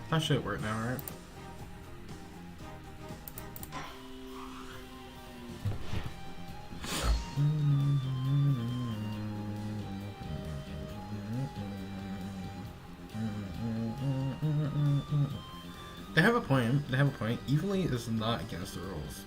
That should work now, right? They have a point. They have a point. Evilly is not against the rules.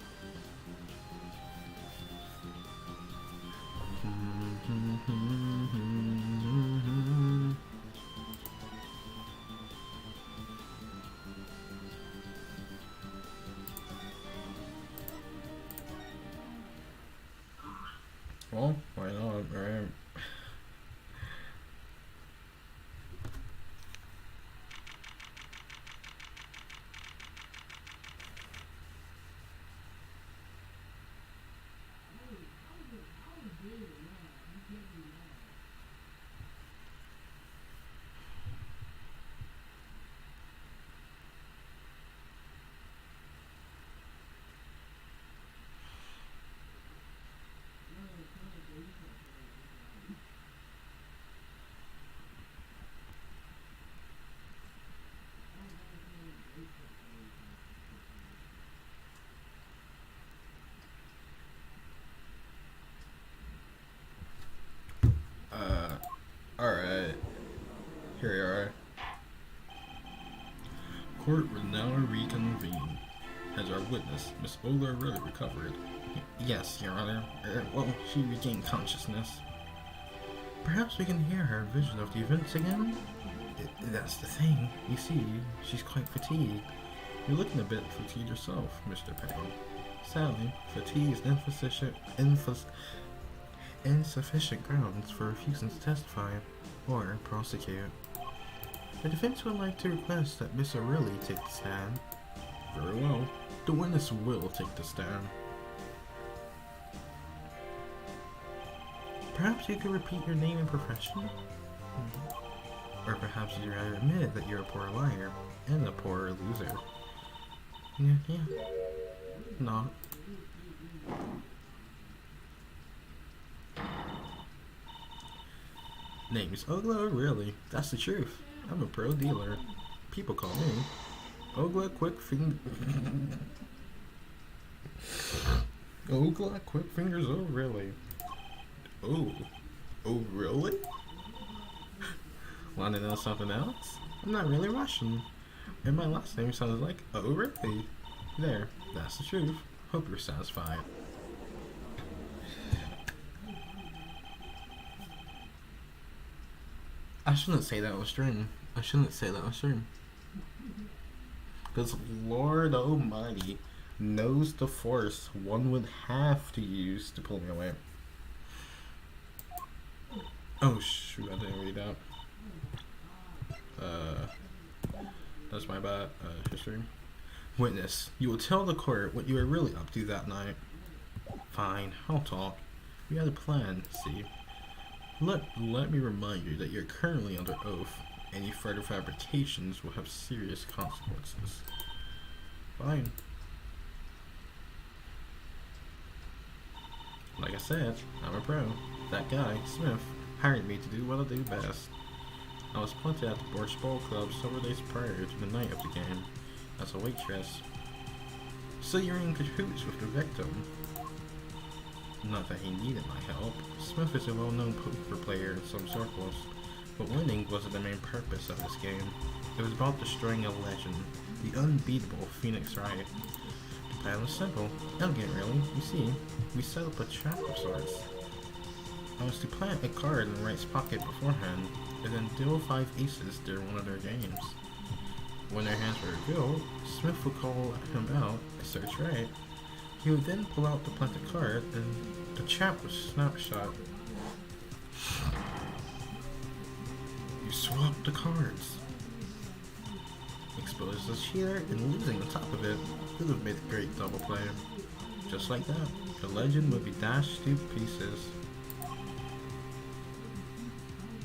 Well, why not, right? Alright. Here we are. Court will now reconvene. Has our witness, Miss Ola, really recovered? Yes, Your Honor. Well, she regained consciousness. Perhaps we can hear her vision of the events again? That's the thing. You see, she's quite fatigued. You're looking a bit fatigued yourself, Mr. Peggle. Sadly, fatigue is insufficient grounds for refusing to testify or prosecute. The defense would like to request that Miss Aurelie take the stand. Very well. The witness will take the stand. Perhaps you could repeat your name and profession? Or perhaps you'd rather admit that you're a poor liar and a poor loser. Yeah. Not. Name's Ogla, really? That's the truth. I'm a pro dealer. People call me Ogla Quick Finger. Ogla Quick Fingers, oh really? Oh really? Wanna know something else? I'm not really Russian. And my last name sounds like oh really? There, that's the truth. Hope you're satisfied. I shouldn't say that was stream. Because Lord Almighty knows the force one would have to use to pull me away. Oh shoot, I didn't read that. That's my bad. History. Witness, you will tell the court what you were really up to that night. Fine, I'll talk. We had a plan, see. Let me remind you that you're currently under oath. Any further fabrications will have serious consequences. Fine. Like I said, I'm a pro. That guy, Smith, hired me to do what I do best. I was planted at the Borscht Ball Club several days prior to the night of the game as a waitress. So you're in cahoots with the victim. Not that he needed my help. Smith is a well-known poker player in some circles, but winning wasn't the main purpose of this game. It was about destroying a legend, the unbeatable Phoenix Wright. The plan was simple, elegant really. You see, we set up a trap of sorts. I was to plant a card in Wright's pocket beforehand, and then deal 5 aces during one of their games. When their hands were revealed, Smith would call him out and search Wright. He would then pull out the planted card, and the trap was snapshot. You swapped the cards. Exposed as cheater and losing on top of it would have made a great double play. Just like that, the legend would be dashed to pieces.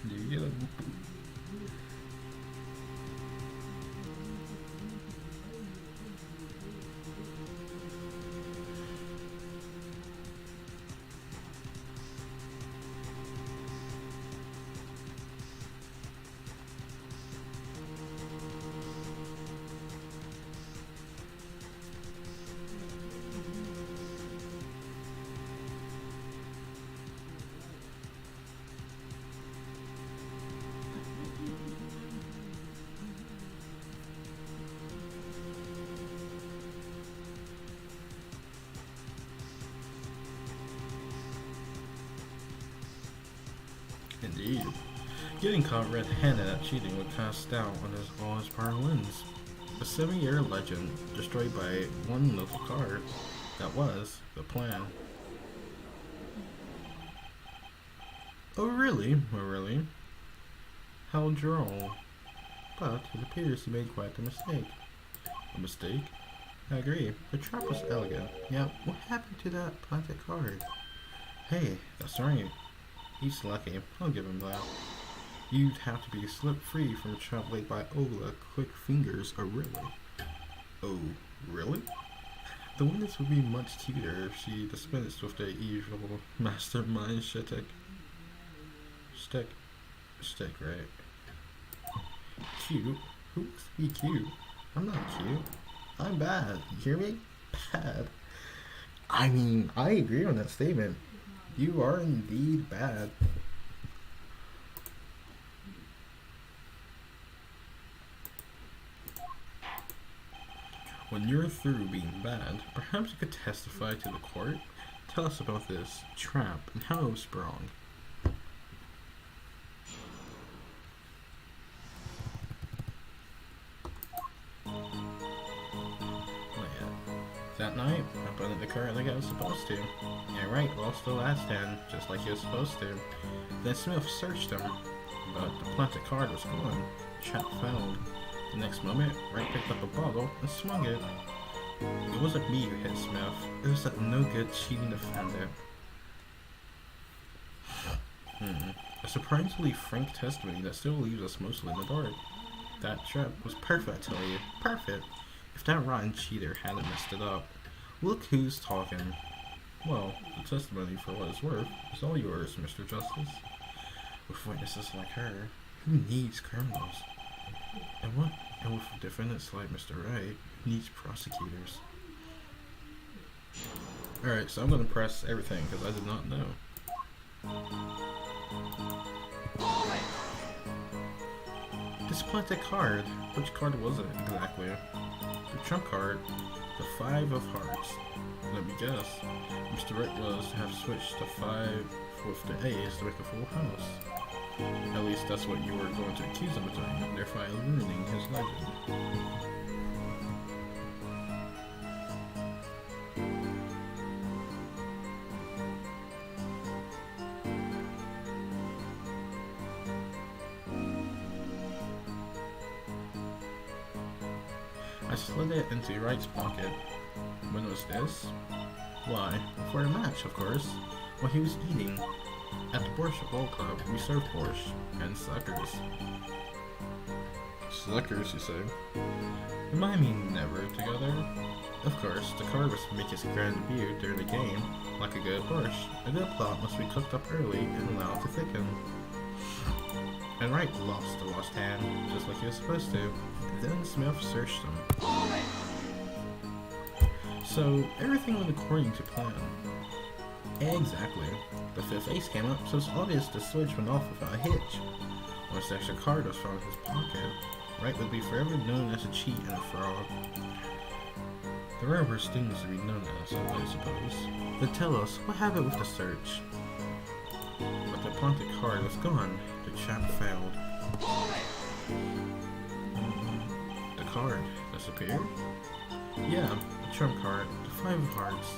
Do you get it? Indeed. Getting caught red-handed at cheating would cast doubt on all his prior wins. A 7-year legend destroyed by one little card. That was the plan. Oh really? Oh really? How droll. But it appears he made quite a mistake. A mistake? I agree. The trap was elegant. Yeah, what happened to that planted card? Hey, that's right. He's lucky. I'll give him that. You'd have to be slipped free from a trap laid by Ola quick fingers. Oh really? Oh, really? The witness would be much cuter if she dispensed with the usual mastermind shtick. Stick, right? Cute? Who wants to be cute? I'm not cute. I'm bad. You hear me? Bad. I mean, I agree on that statement. You are indeed bad. When you're through being bad, perhaps you could testify to the court? Tell us about this trap and how it was sprung. That night, I put in the card like I was supposed to. Yeah, right, lost the last hand, just like he was supposed to. Then Smith searched him, but the planted card was gone. Trap failed. The next moment, Wright picked up a bottle and swung it. It wasn't me who hit Smith. It was that no-good cheating defendant. A surprisingly frank testimony that still leaves us mostly in the dark. That trap was perfect, I tell you. Perfect. If that rotten cheater hadn't messed it up. Look who's talking. Well, the testimony, for what it's worth, is all yours, Mr. Justice. With witnesses like her, who needs criminals? And with defendants like Mr. Wright, who needs prosecutors? Alright, so I'm gonna press everything, because I did not know. This planted card. Which card was it exactly? The trump card, the 5 of hearts. Let me guess. Mr. Wright was to have switched to 5 with the ace to make a full house. At least that's what you were going to accuse him of doing, thereby ruining his legend. I slid it into Wright's pocket. When was this? Why, for a match, of course. While he was eating. At the Borscht Bowl Club, we serve borscht and suckers. Suckers, you say? Remind me never together? Of course, the card was to make his grand debut during the game, like a good borscht. A good plot must be cooked up early and allowed to thicken. And Wright lost the lost hand, just like he was supposed to. Then Smith searched him. So, everything went according to plan. Exactly. The 5th ace came up, so it's obvious the switch went off without a hitch. Once the extra card was found in his pocket, Wright would be forever known as a cheat and a fraud. There are worse things to be known as, I suppose. Then tell us, what happened with the search? But the planted card was gone. The trap failed. The card disappeared? Yeah, the trump card, the 5 of hearts.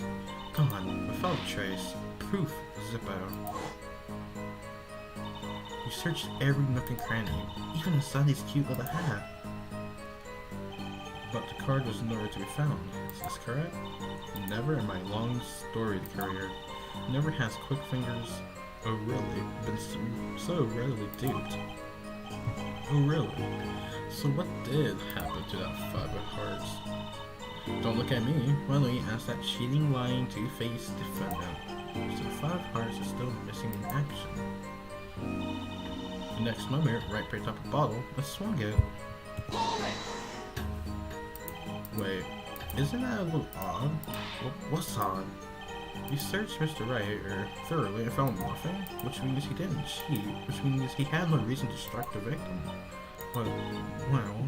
Gone, without a trace. Proof, Zippo. You searched every nook and cranny, even inside his cute little hat. But the card was nowhere to be found, is this correct? Never in my long storied career, never has quick fingers, oh really, been so readily duped. Oh really? So what did happen to that 5 of hearts? Don't look at me. Why don't you ask that cheating, lying, two-faced defendant? So the 5 of hearts is still missing in action. The next moment, Wright picked up a bottle and swung it. Wait, isn't that a little odd? What's odd? You searched Mr. Wright thoroughly and found nothing, which means he didn't cheat, which means he had no reason to strike the victim. But, well...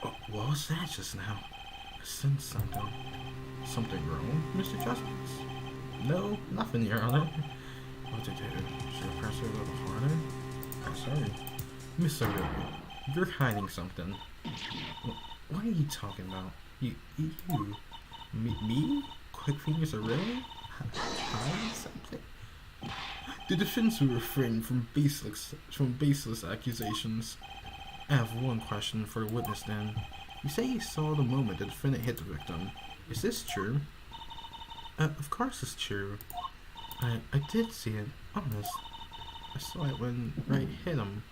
What was that just now? I sensed something. Something wrong, Mr. Justice? No, nothing, Your Honor. What to do? Should I press her a little harder? I'm sorry. Miss Aurelia, you're hiding something. What are you talking about? You. Me? Quick fingers Aurelia? Hiding something? The defense will refrain from baseless accusations. I have one question for the witness then. You say you saw the moment the defendant hit the victim. Is this true? Of course it's true. I did see it, honest. I saw it when Wright hit him.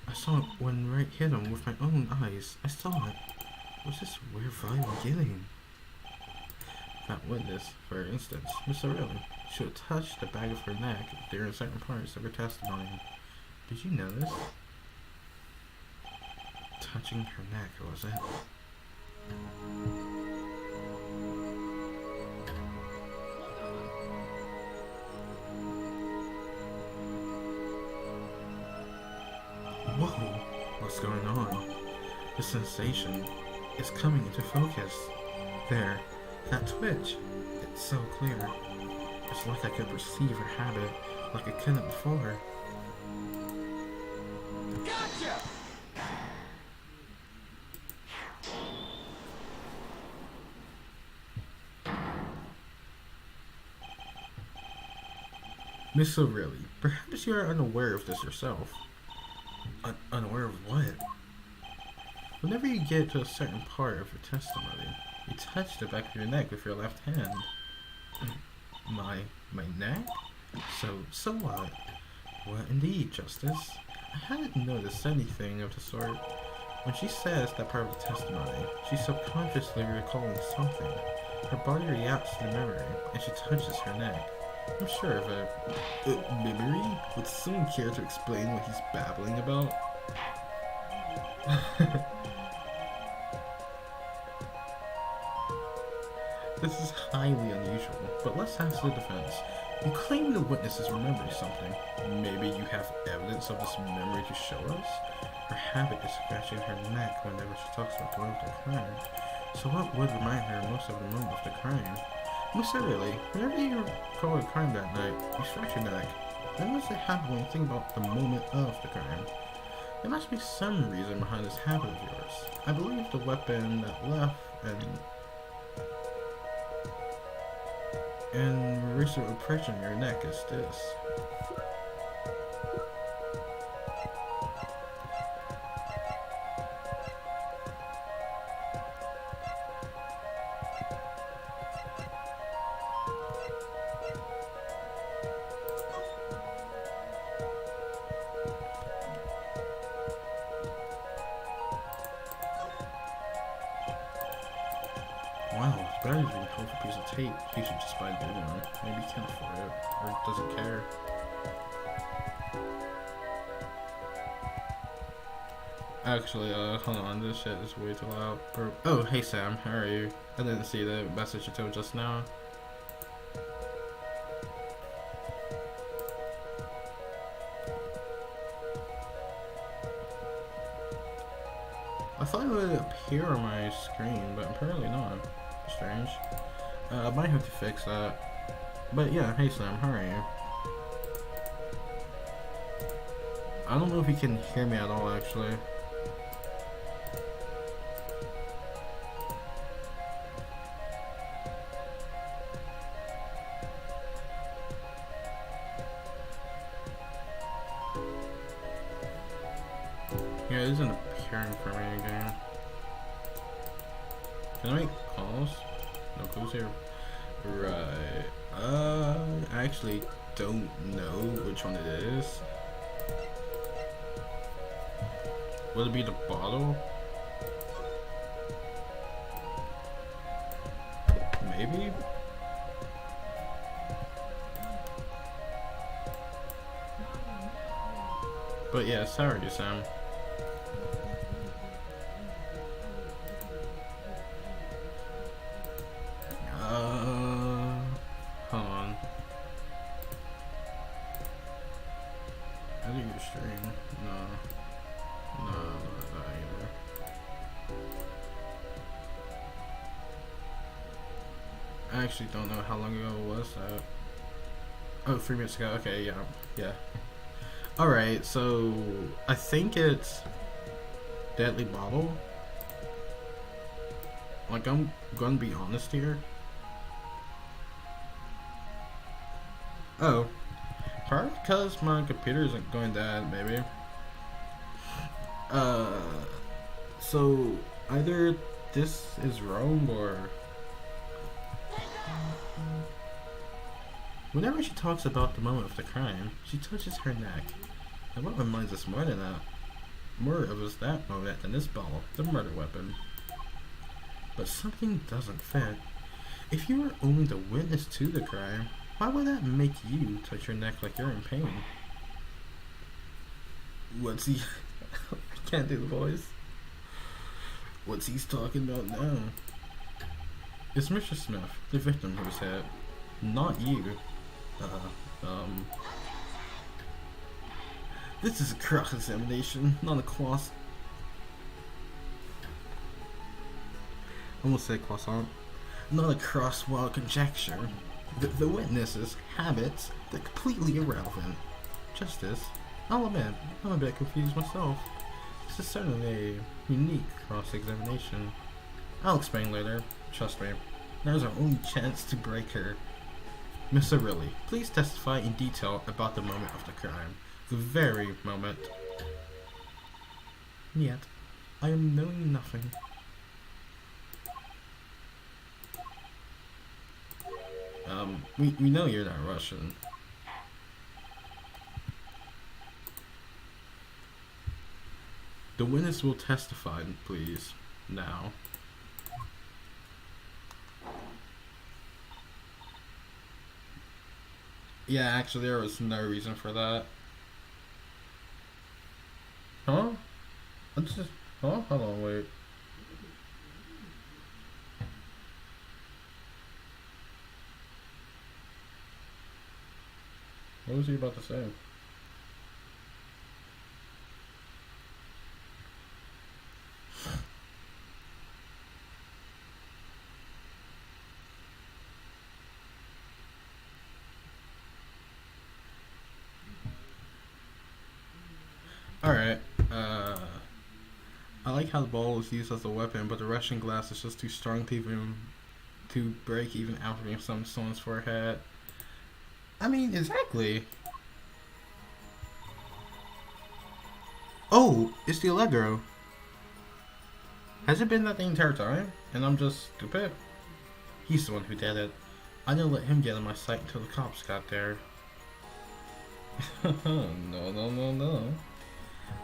I saw it when Wright hit him with my own eyes. I saw it. What's this weird vibe I'm getting? That witness, for instance, Miss Aurelia, should have touched the back of her neck during certain parts of her testimony. Did you notice? Touching her neck, was it? Whoa, what's going on? The sensation is coming into focus. There, that twitch. It's so clear. It's like I could perceive her habit like I couldn't before. Gotcha! Miss Aurelia, perhaps you are unaware of this yourself. Unaware of what? Whenever you get to a certain part of your testimony, you touch the back of your neck with your left hand. My neck? So what? What indeed, Justice? I hadn't noticed anything of the sort. When she says that part of the testimony, she's subconsciously recalling something. Her body reacts to the memory, and she touches her neck. I'm sure of a memory? Would someone care to explain what he's babbling about? This is highly unusual, but let's ask the defense. You claim the witness is remembering something. Maybe you have evidence of this memory to show us? Her habit is scratching her neck whenever she talks about going to the crime. So what would remind her most of the moment of the crime? Miss Aurelia, whenever you recall a crime that night, you scratch your neck. When does it happen when you think about the moment of the crime? There must be some reason behind this habit of yours. I believe the weapon that left and recent impression on your neck is this. Wow, it's better than a colorful piece of tape. He should just buy a new one. Maybe he can't afford it, or doesn't care. Actually, hold on, this shit is way too loud. Oh, hey Sam, how are you? I didn't see the message you told just now. I thought it would appear on my screen, but apparently not. Strange. I might have to fix that. But yeah, hey Sam, how are you? I don't know if you can hear me at all, actually. Yeah, it isn't appearing for me again. Can I make calls? No clues here. Right. I actually don't know which one it is. Would it be the bottle? Maybe? But yeah, sorry, Sam. Hold on. I think you're stream. No, not either. I actually don't know how long ago it was. Oh, 3 minutes ago. Okay, yeah, yeah. All right, so I think it's Deadly Bottle. Like, I'm gonna be honest here. Oh, probably because my computer isn't going dead, maybe. Uh, so either this is wrong or whenever she talks about the moment of the crime, she touches her neck. And what reminds us more than that? More of us that moment than this ball, the murder weapon. But something doesn't fit. If you were only the witness to the crime, why would that make you touch your neck like you're in pain? What's he... I can't do the voice. What's he's talking about now? It's Mr. Smith, the victim who's hit. Not you. This is a cross-examination, not a cross... I almost said croissant. Not a cross-wall conjecture. The witness's habits, they're completely irrelevant. Justice, I'll admit, I'm a bit confused myself. This is certainly a unique cross-examination. I'll explain later, trust me. Now's our only chance to break her. Miss Arilli, please testify in detail about the moment of the crime. The very moment. Yet, I am knowing nothing. We know you're not Russian. The witness will testify, please, now. Yeah, actually, there was no reason for that. Huh? Huh? Hold on, wait. What was he about to say? Alright, I like how the ball is used as a weapon, but the Russian glass is just too strong to break even after someone's forehead. I mean, exactly. Oh, it's the Allegro. Has it been that the entire time? And I'm just stupid? He's the one who did it. I didn't let him get in my sight until the cops got there. No, no, no, no.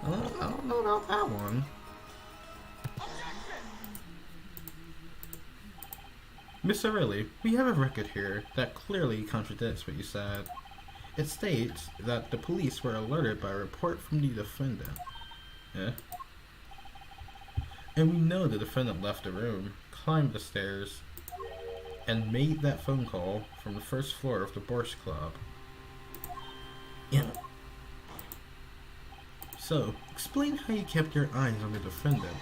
I don't know about that one. Miss Arilli, we have a record here that clearly contradicts what you said. It states that the police were alerted by a report from the defendant. Yeah? And we know the defendant left the room, climbed the stairs, and made that phone call from the first floor of the Borscht Club. Yeah. So, explain how you kept your eyes on the defendant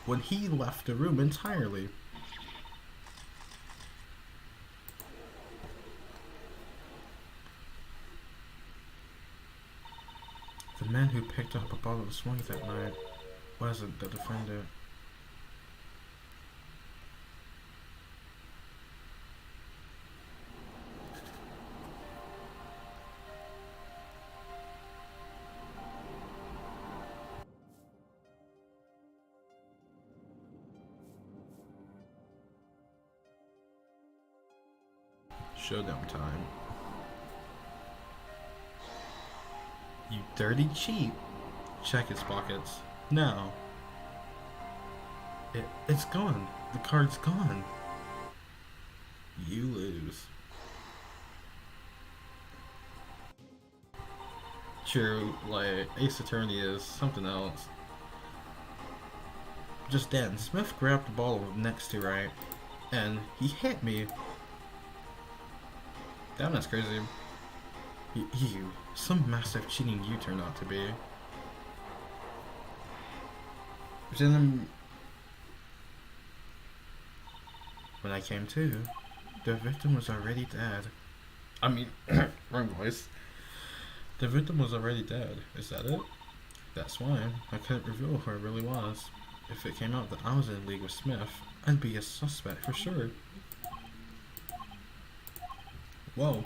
when he left the room entirely. The man who picked up a bottle of Swank that night wasn't the defendant. Showdown time. You dirty cheat. Check his pockets. Now. It's gone. The card's gone. You lose. True, like, Ace Attorney is something else. Just then, Smith grabbed the ball next to right, and he hit me. Damn, that's crazy. You, some massive cheating you turned out to be. Then, when I came to, The victim was already dead. I mean, wrong voice. The victim was already dead. Is that it? That's why I couldn't reveal who I really was. If it came out that I was in league with Smith, I'd be a suspect for sure. Whoa,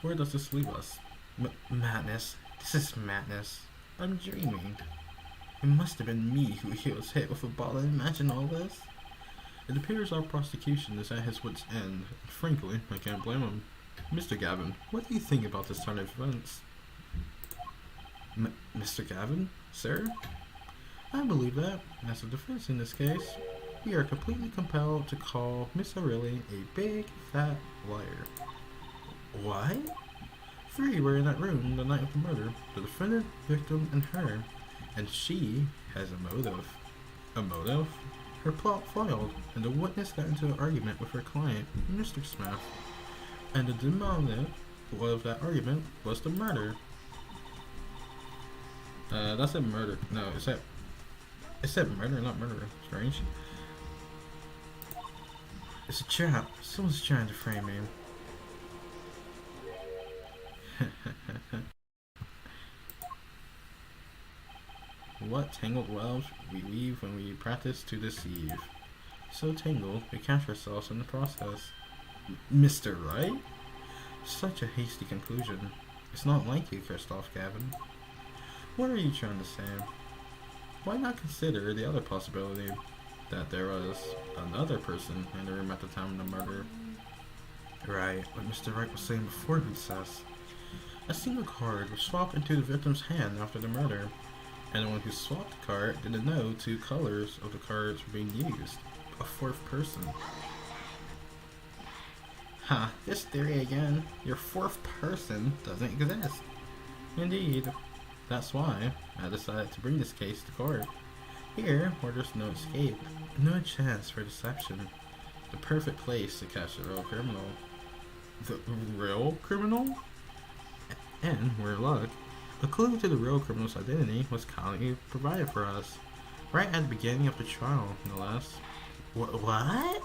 where does this leave us? Madness. This is madness. I'm dreaming. It must have been me who was hit with a ball and imagine all this. It appears our prosecution is at his wit's end. Frankly, I can't blame him. Mr. Gavin, what do you think about this turn of events? Mr. Gavin? Sir? I believe that, as a defense in this case, we are completely compelled to call Miss Aurelie a big, fat liar. What? Three were in that room the night of the murder, the defendant, victim, and her, and she has a motive. A motive? Her plot foiled, and the witness got into an argument with her client, Mr. Smith, and the dominant of that argument was the murder. That's a murder. No, it said murder, not murderer. Strange. It's a trap. Someone's trying to frame me. What tangled webs we weave when we practice to deceive. So tangled, we catch ourselves in the process. Mr. Right? Such a hasty conclusion. It's not like you, Christoph Gavin. What are you trying to say? Why not consider the other possibility? That there was another person in the room at the time of the murder. Right, what Mr. Wright was saying before, he says. A single card was swapped into the victim's hand after the murder, and the one who swapped the card didn't know two colors of the cards were being used. A fourth person. Ha, this theory again. Your fourth person doesn't exist. Indeed. That's why I decided to bring this case to court. Here, where there's no escape, no chance for deception. The perfect place to catch the real criminal. The real criminal? And, we're luck, a clue to the real criminal's identity was kindly provided for us. Right at the beginning of the trial, no less. What?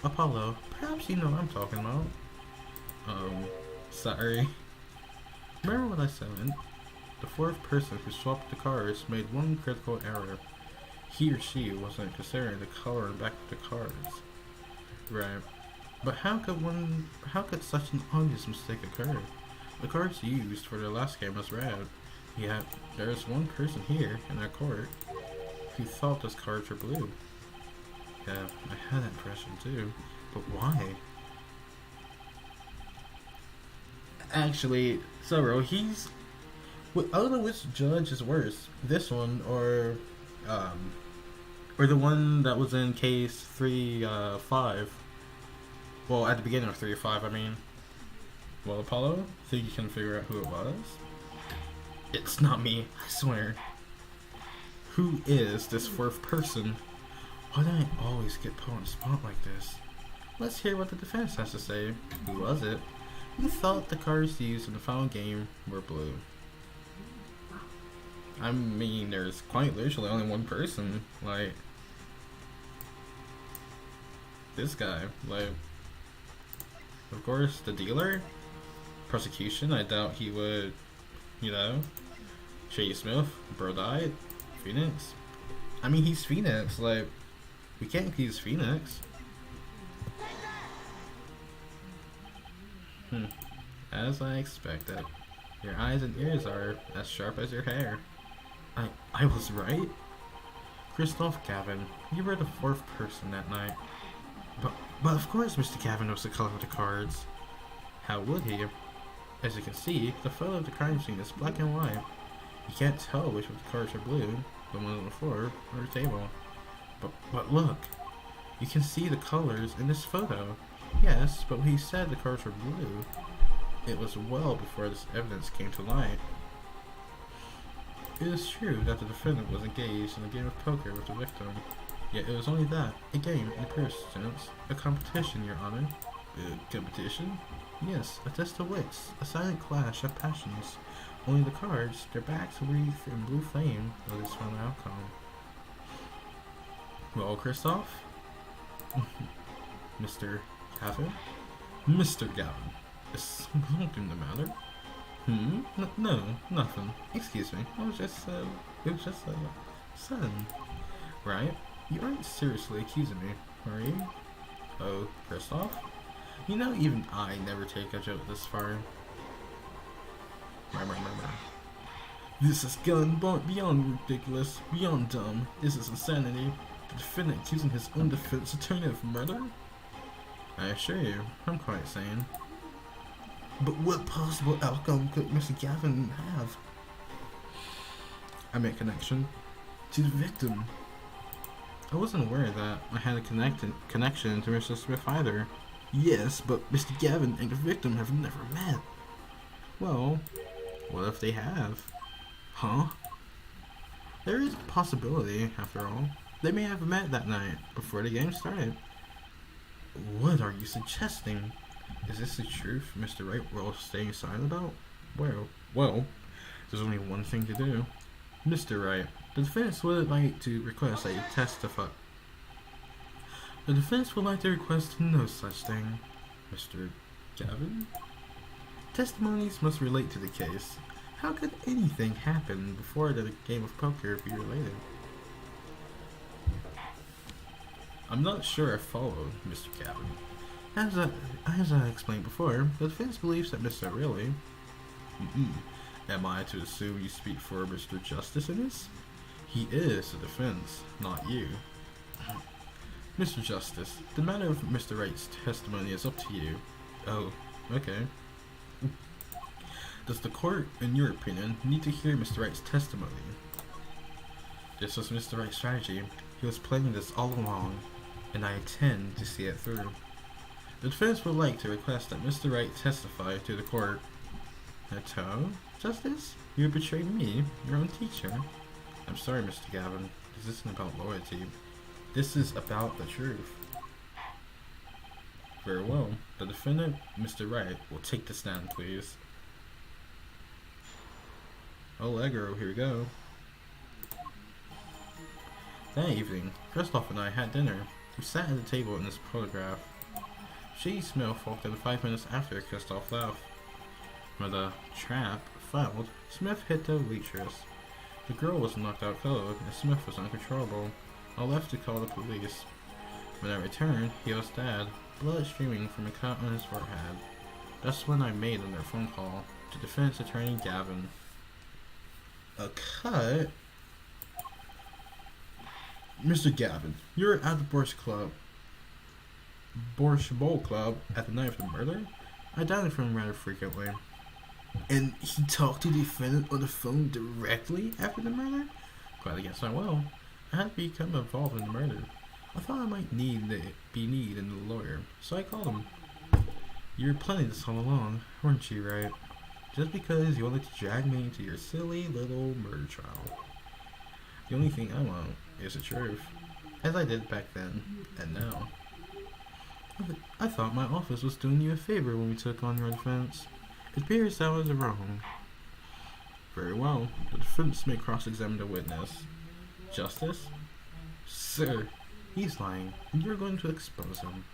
Apollo, perhaps you know what I'm talking about. Sorry. Remember what I said? The fourth person who swapped the cards made one critical error. He or she wasn't considering the color and back of the cards. Right. But how could such an obvious mistake occur? The cards used for the last game was red. Yet, there is one person here in our court who thought those cards were blue. Yeah, I had that impression too. But why? Actually, Zoro, I don't know which judge is worse. This one or the one that was in case 3-5. Well, at the beginning of 3-5, I mean. Well, Apollo, think you can figure out who it was? It's not me, I swear. Who is this fourth person? Why do I always get put on the spot like this? Let's hear what the defense has to say. Who was it? Who thought the cards used in the final game were blue? I mean, there's quite literally only one person. Like, this guy. Like, of course, the dealer? Prosecution, I doubt he would, you know. Shady Smith, bro died. Phoenix. I mean, he's Phoenix. Like, we can't accuse Phoenix. As I expected. Your eyes and ears are as sharp as your hair. I was right? Christoph Gavin, you were the fourth person that night. But of course Mr. Gavin knows the color of the cards. How would he? As you can see, the photo of the crime scene is black and white. You can't tell which of the cards are blue, the ones on the floor or the table. But look, you can see the colors in this photo. Yes, but when he said the cards were blue, it was well before this evidence came to light. It is true that the defendant was engaged in a game of poker with the victim, yet it was only that, a game in the purest sense, a competition, Your Honor. A competition? Yes, a test of wits, a silent clash of passions. Only the cards, their backs wreathed in blue flame of this final outcome. Well, Christoph? Mr. Gavin? Mr. Gavin, is something the matter? No, nothing. Excuse me. It was just, sudden. Right? You aren't seriously accusing me, are you? Oh, Kristoff? You know, even I never take a joke this far. This has gone beyond ridiculous, beyond dumb. This is insanity. The defendant accusing his own defense attorney of murder? I assure you, I'm quite sane. But what possible outcome could Mr. Gavin have? I make connection to the victim. I wasn't aware that I had a connection to Mr. Smith either. Yes, but Mr. Gavin and the victim have never met. Well, what if they have? Huh? There is a possibility, after all. They may have met that night, before the game started. What are you suggesting? Is this the truth Mr. Wright will stay silent about? Well, there's only one thing to do. Mr. Wright, the defense would like to request that you testify. The defense would like to request no such thing. Mr. Gavin? Testimonies must relate to the case. How could anything happen before the game of poker be related? I'm not sure I followed, Mr. Gavin. As I explained before, the defense believes that Mr. Really. Am I to assume you speak for Mr. Justice in this? He is the defense, not you. Mr. Justice, the matter of Mr. Wright's testimony is up to you. Oh, okay. Does the court, in your opinion, need to hear Mr. Wright's testimony? This was Mr. Wright's strategy. He was planning this all along, and I intend to see it through. The defense would like to request that Mr. Wright testify to the court. Nato? Justice? You betrayed me, your own teacher. I'm sorry, Mr. Gavin. This isn't about loyalty. This is about the truth. Very well. The defendant, Mr. Wright, will take the stand, please. Allegro, here we go. That evening, Kristoff and I had dinner. We sat at the table in this photograph. Shady Smith walked in 5 minutes after Kristoff left. When the trap failed, Smith hit the waitress. The girl was knocked out cold, and Smith was uncontrollable. I left to call the police. When I returned, he was dead, blood streaming from a cut on his forehead. That's when I made another phone call to defense attorney Gavin. A cut? Mr. Gavin, you're at the Borscht Bowl Club at the night of the murder? I downed from him rather frequently. And he talked to the defendant on the phone directly after the murder? Glad I guess I will. I had become involved in the murder. I thought I might need a lawyer, so I called him. You were planning this all along, weren't you, right? Just because you wanted to drag me into your silly little murder trial. The only thing I want is the truth, as I did back then, and now. I thought my office was doing you a favor when we took on your defense. It appears that was wrong. Very well. The defense may cross-examine the witness. Justice? Sir, he's lying, and you're going to expose him.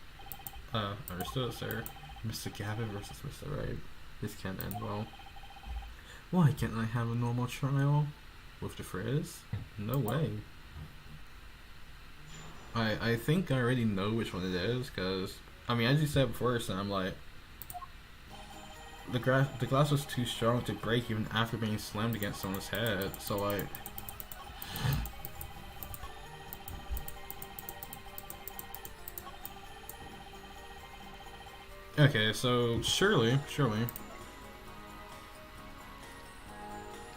Understood, sir. Mr. Gavin versus Mr. Wright. This can't end well. Why can't I have a normal trial? With the frizz? No way. I think I already know which one it is, because, I mean, as you said before, so I'm like, the glass was too strong to break even after being slammed against someone's head, so like... Okay, so surely.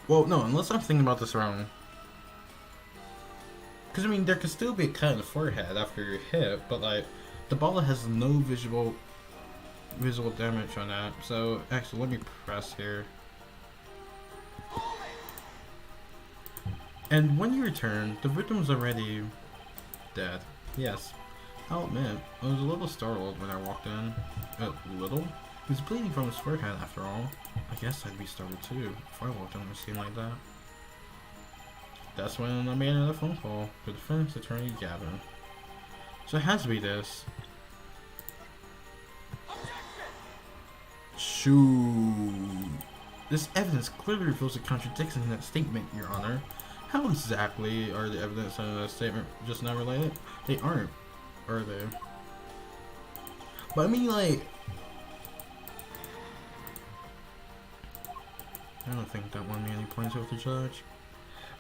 Well, no, unless I'm thinking about this wrong. Because, I mean, there could still be a cut in the forehead after you're hit, but, like, the ball has no visual damage on that. So, actually, let me press here. And when you return, the victim was already dead. Yes. I'll admit, I was a little startled when I walked in. Little? He was bleeding from his forehead, after all. I guess I'd be startled too, if I walked in a scene like that. That's when I made another phone call to defense attorney Gavin. So it has to be this. Shoot. This evidence clearly reveals a contradiction in that statement, Your Honor. How exactly are the evidence in that statement just not related? They aren't, are they? But I mean, like, I don't think that won me any points with the judge.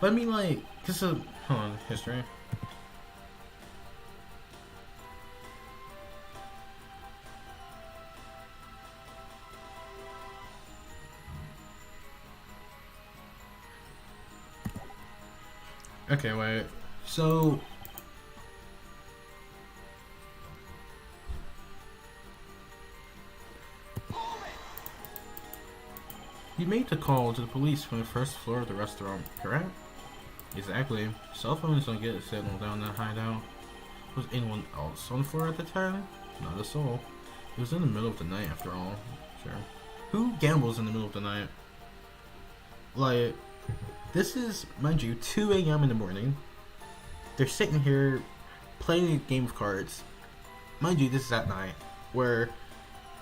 But I mean, like, cause hold on, history. Okay, wait. So you made the call to the police from the first floor of the restaurant, correct? Exactly. Cell phones don't get a signal down that hideout. Was anyone else on the floor at the time? Not a soul. It was in the middle of the night after all. Sure. Who gambles in the middle of the night? Like, this is, mind you, 2 a.m. in the morning. They're sitting here playing a game of cards. Mind you, this is at night. Where,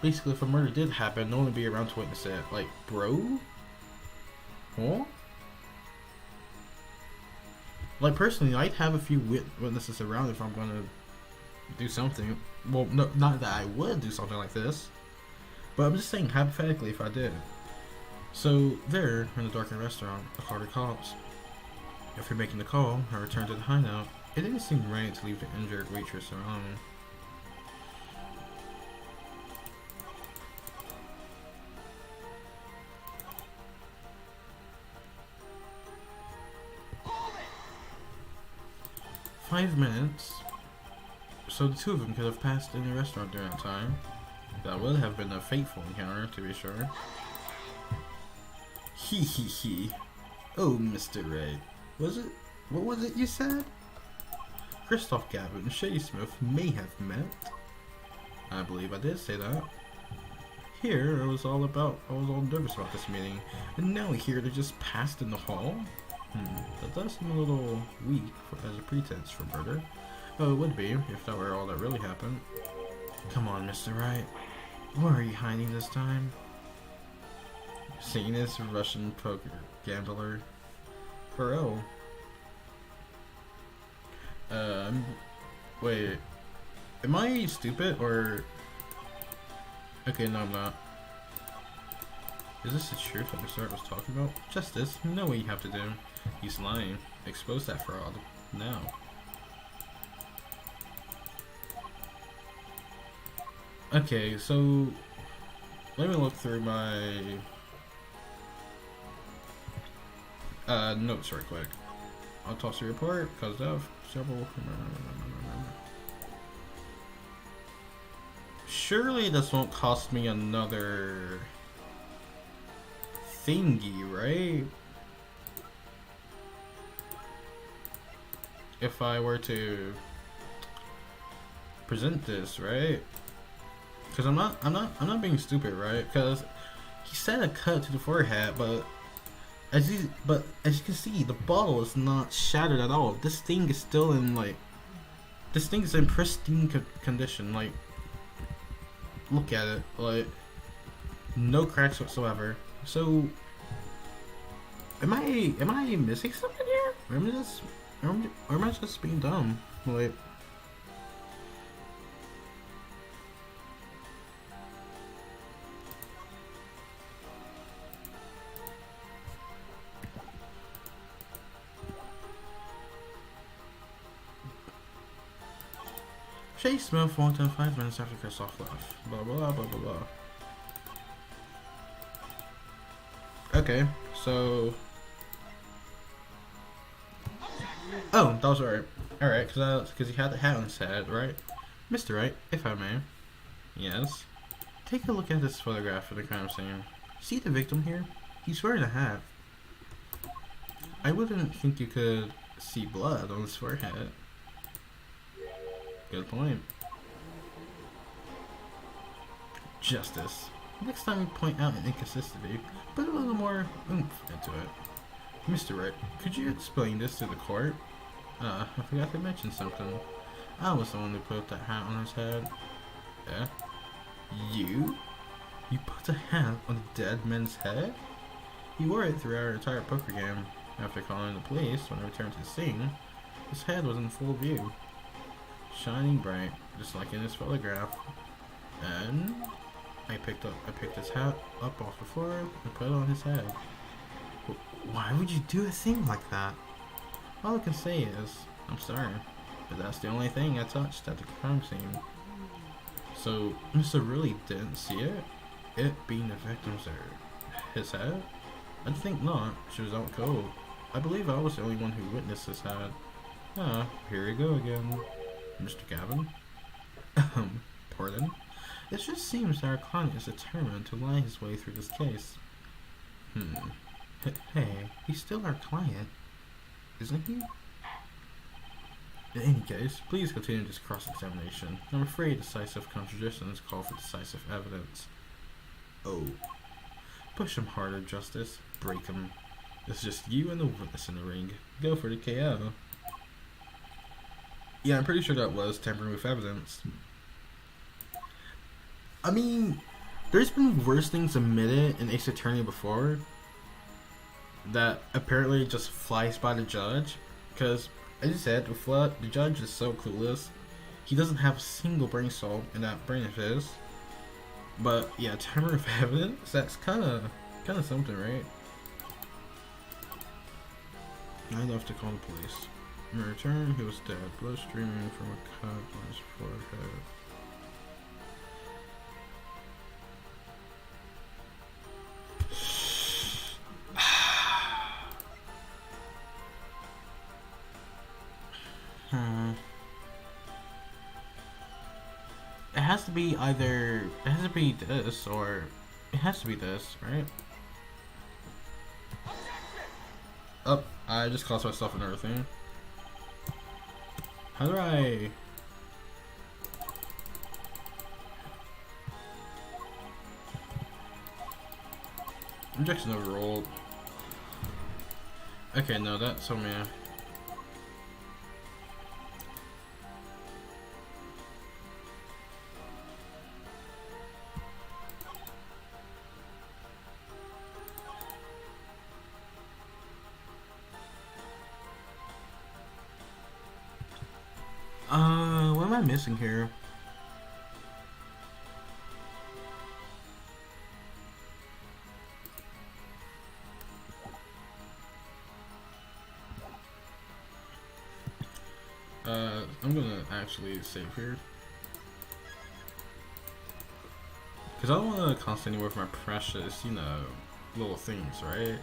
basically, if a murder did happen, no one would be around to witness it. Like, bro? Huh? Like, personally, I'd have a few witnesses around if I'm gonna do something. Well, no, not that I would do something like this. But I'm just saying, hypothetically, if I did. So, there, in the darkened restaurant, the Carter cops. After making the call, I returned to the hideout. It didn't seem right to leave the injured waitress alone. "5 minutes? So the two of them could have passed in the restaurant during that time. That would have been a fateful encounter, to be sure." Hee hee hee. "Oh, Mr. Wright. What was it you said?" "Christoph Gavin and Shady Smith may have met." "I believe I did say that." "Here, I was all nervous about this meeting, and now here they just passed in the hall? That does seem a little weak as a pretense for murder. Oh, it would be, if that were all that really happened." "Come on, Mr. Wright. Where are you hiding this time?" "Seeing this Russian poker gambler. Bro. Wait. Am I stupid or... Okay, no, I'm not. Is this the truth that Mr. Wright was talking about? Justice? You know what you have to do. He's lying. Expose that fraud. Now." Okay, so let me look through my notes right quick. Autopsy report, cause of several. Surely this won't cost me another thingy, right? If I were to present this, right? Because I'm not being stupid, right? Because he said a cut to the forehead, but as you can see, the bottle is not shattered at all. This thing is still in pristine condition. Like, look at it, like no cracks whatsoever. So, am I missing something here? Or am I just being dumb? Like. Shady Smith walked in 5 minutes after Christoph left. Blah blah blah blah blah. Okay, so... Oh, that was alright. Alright, because he had the hat on his head, right? Mr. Wright, if I may. Yes? Take a look at this photograph of the crime scene. See the victim here? He's wearing a hat. I wouldn't think you could see blood on his forehead. Good point. Justice. Next time you point out an inconsistency, put a little more oomph into it. Mr. Wright, could you explain this to the court? I forgot to mention something. I was the one who put that hat on his head. Yeah? You? You put a hat on a dead man's head? He wore it throughout our entire poker game. After calling the police, when I returned to the scene, his head was in full view, shining bright, just like in his photograph. And I picked his hat up off the floor and put it on his head. Why would you do a thing like that? All I can say is, I'm sorry, but that's the only thing I touched at the crime scene. So, Mr. really didn't see it? It being the victim's or his head? I think not. She was out cold. I believe I was the only one who witnessed his head. Ah, here we go again. Mr. Gavin? Pardon? It just seems that our client is determined to lie his way through this case. Hey, he's still our client, isn't he? In any case, please continue this cross-examination. I'm afraid decisive contradictions call for decisive evidence. Oh. Push him harder, Justice. Break him. It's just you and the witness in the ring. Go for the KO. Yeah, I'm pretty sure that was tampering with evidence. I mean, there's been worse things admitted in Ace Attorney before that apparently just flies by the judge. Because, as you said, the judge is so clueless. He doesn't have a single brain cell in that brain of his. But yeah, tampering with evidence, that's kind of something, right? I left to call the police. In return, he was dead, blood streaming from a cut on his forehead. It has to be either, it has to be this, or it has to be this, right? Oh, I just cost myself another thing. How do I... Objection overruled. Okay, no, that's so man. What am I missing here? I'm gonna actually save here. Because I don't want to constantly work my precious, you know, little things, right?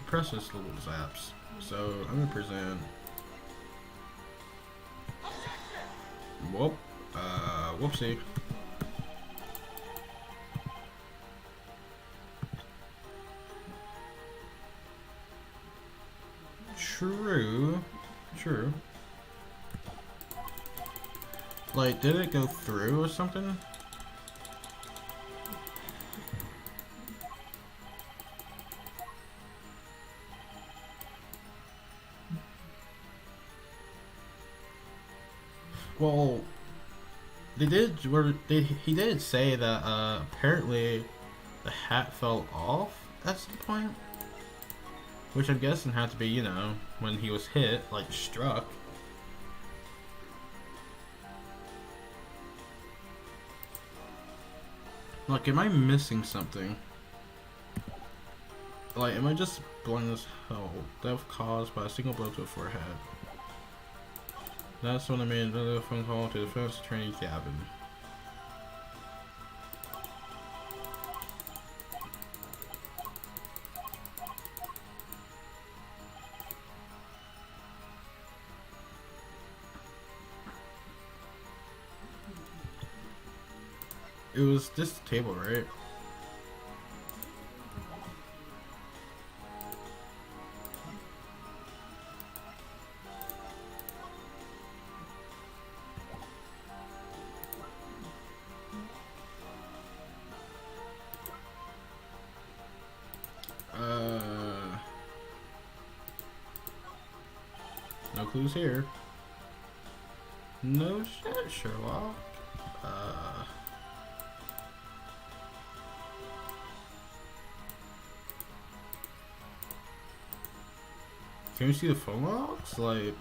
Precious little zaps. So, I'm gonna present... Whoop. Whoopsie. True. True. Like, did it go through or something? Well, he did say that apparently the hat fell off at some point, which I'm guessing had to be, you know, when he was hit, like struck. Like, am I missing something? Like, am I just blowing this hole? Death caused by a single blow to the forehead. That's when I made another phone call to defense attorney Gavin. It was this table, right? No clues here. No shit, Sherlock. Can you see the phone logs? Like,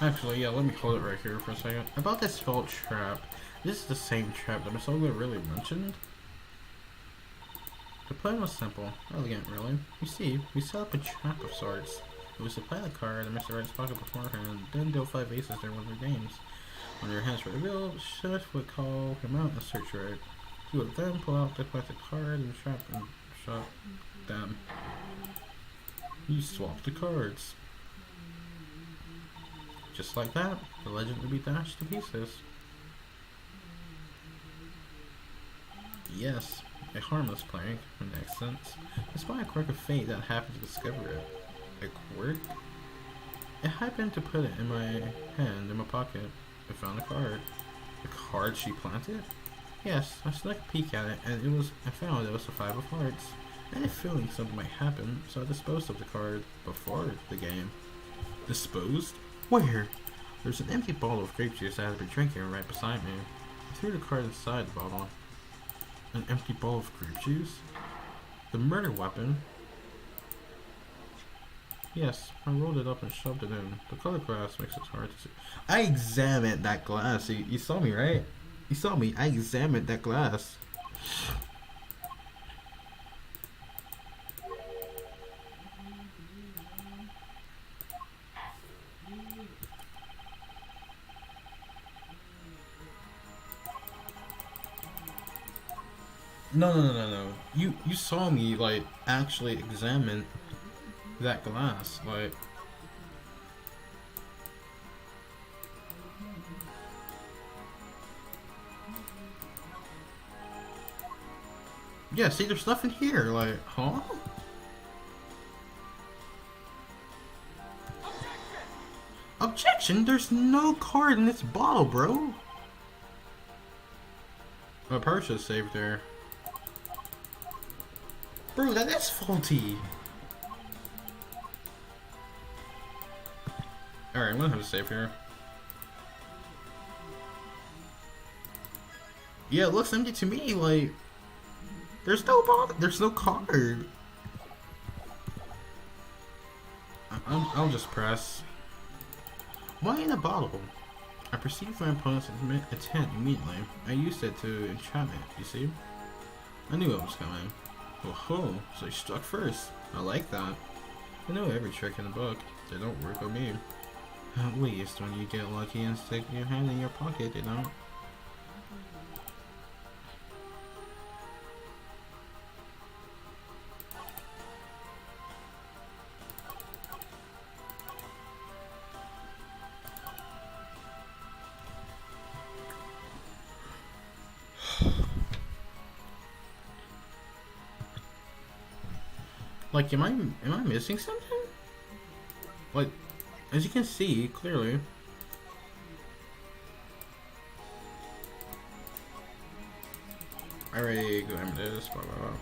actually, yeah, let me hold it right here for a second. About this felt trap. This is the same trap that Masoga really mentioned. The plan was simple, elegant really. You see, we set up a trap of sorts. It was to play the card in Mr. Wright's pocket beforehand, then deal 5 aces during one of their games. When your hands were revealed, Smith would call him out and search Wright. He would then pull out the collected card and shot them. You swap the cards. Just like that, the legend would be dashed to pieces. Yes, a harmless prank, in that sense. Despite a quirk of fate that happened to discover it. A quirk? I happened to put it in my hand, in my pocket. I found a card. The card she planted? Yes, I snuck a peek at it, and I found it was the 5 of hearts. I had a feeling something might happen, so I disposed of the card before the game. Disposed? Where? There's an empty bottle of grape juice I had been drinking right beside me. I threw the card inside the bottle. An empty bowl of grape juice? The murder weapon? Yes, I rolled it up and shoved it in. The color glass makes it hard to see. I examined that glass. You saw me, right? You saw me. I examined that glass. No. You saw me, like, actually examine that glass, like. Yeah, see, there's nothing here, like, huh? Objection! There's no card in this bottle, bro! My purchase saved there. Bro, that is faulty! Alright, I'm gonna have a save here. Yeah, it looks empty to me, like... There's no bottle, there's no card! I'll just press. Why in a bottle? I perceived my opponent's intent immediately. I used it to entrapment, you see? I knew it was coming. Oh, so you struck first. I like that. I know every trick in the book. They don't work on me. At least when you get lucky and stick your hand in your pocket, they don't. Like, am I missing something? Like, as you can see, clearly. I already examined this, blah blah blah.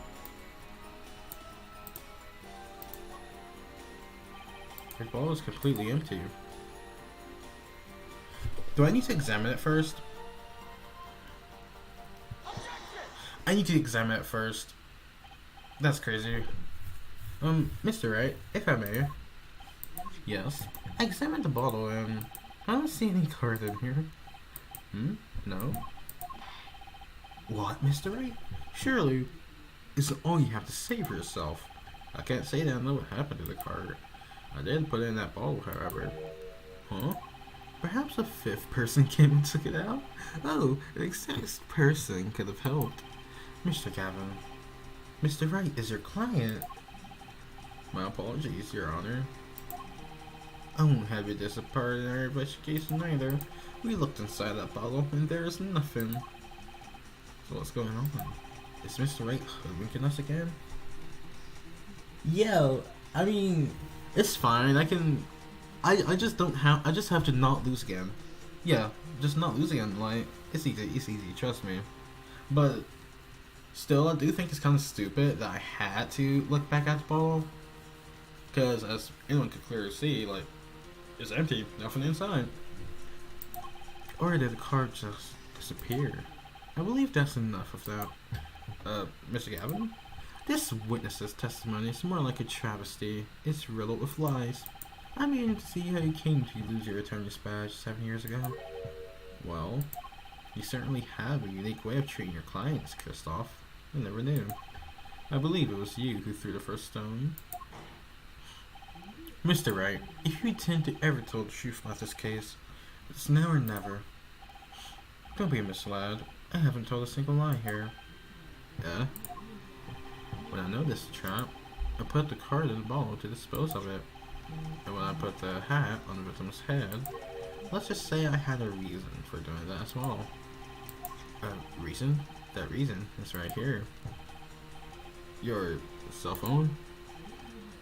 The ball is completely empty. Do I need to examine it first? I need to examine it first. That's crazy. Mr. Wright, if I may. Yes. I examined the bottle and I don't see any cards in here. No. What, Mr. Wright? Surely, it's all you have to say for yourself. I can't say that I know what happened to the card. I did put it in that bottle, however. Huh? Perhaps a 5th person came and took it out? Oh, an 6th person could have helped. Mr. Gavin, Mr. Wright is your client. My apologies, Your Honor. I won't have you disappointed in our investigation either. We looked inside that bottle and there is nothing. So what's going on? Is Mr. Wright hoodwinking us again? Yeah, I mean, it's fine. I just don't have. I just have to not lose again. Yeah, just not lose again. Like, it's easy. It's easy. Trust me. But Still, I do think it's kind of stupid that I had to look back at the bottle. Because, as anyone could clearly see, like, it's empty, nothing inside. Or did the card just disappear? I believe that's enough of that. Mr. Gavin? This witness's testimony is more like a travesty. It's riddled with lies. I'm beginning to see how you came to lose your attorney's badge 7 years ago. Well, you certainly have a unique way of treating your clients, Christoph. I never knew. I believe it was you who threw the first stone. Mr. Wright, if you intend to ever tell the truth about this case, it's now or never. Don't be misled. I haven't told a single lie here. Yeah? When I noticed the trap, I put the card in the bottle to dispose of it. And when I put the hat on the victim's head, let's just say I had a reason for doing that as well. A reason? That reason is right here. Your cell phone?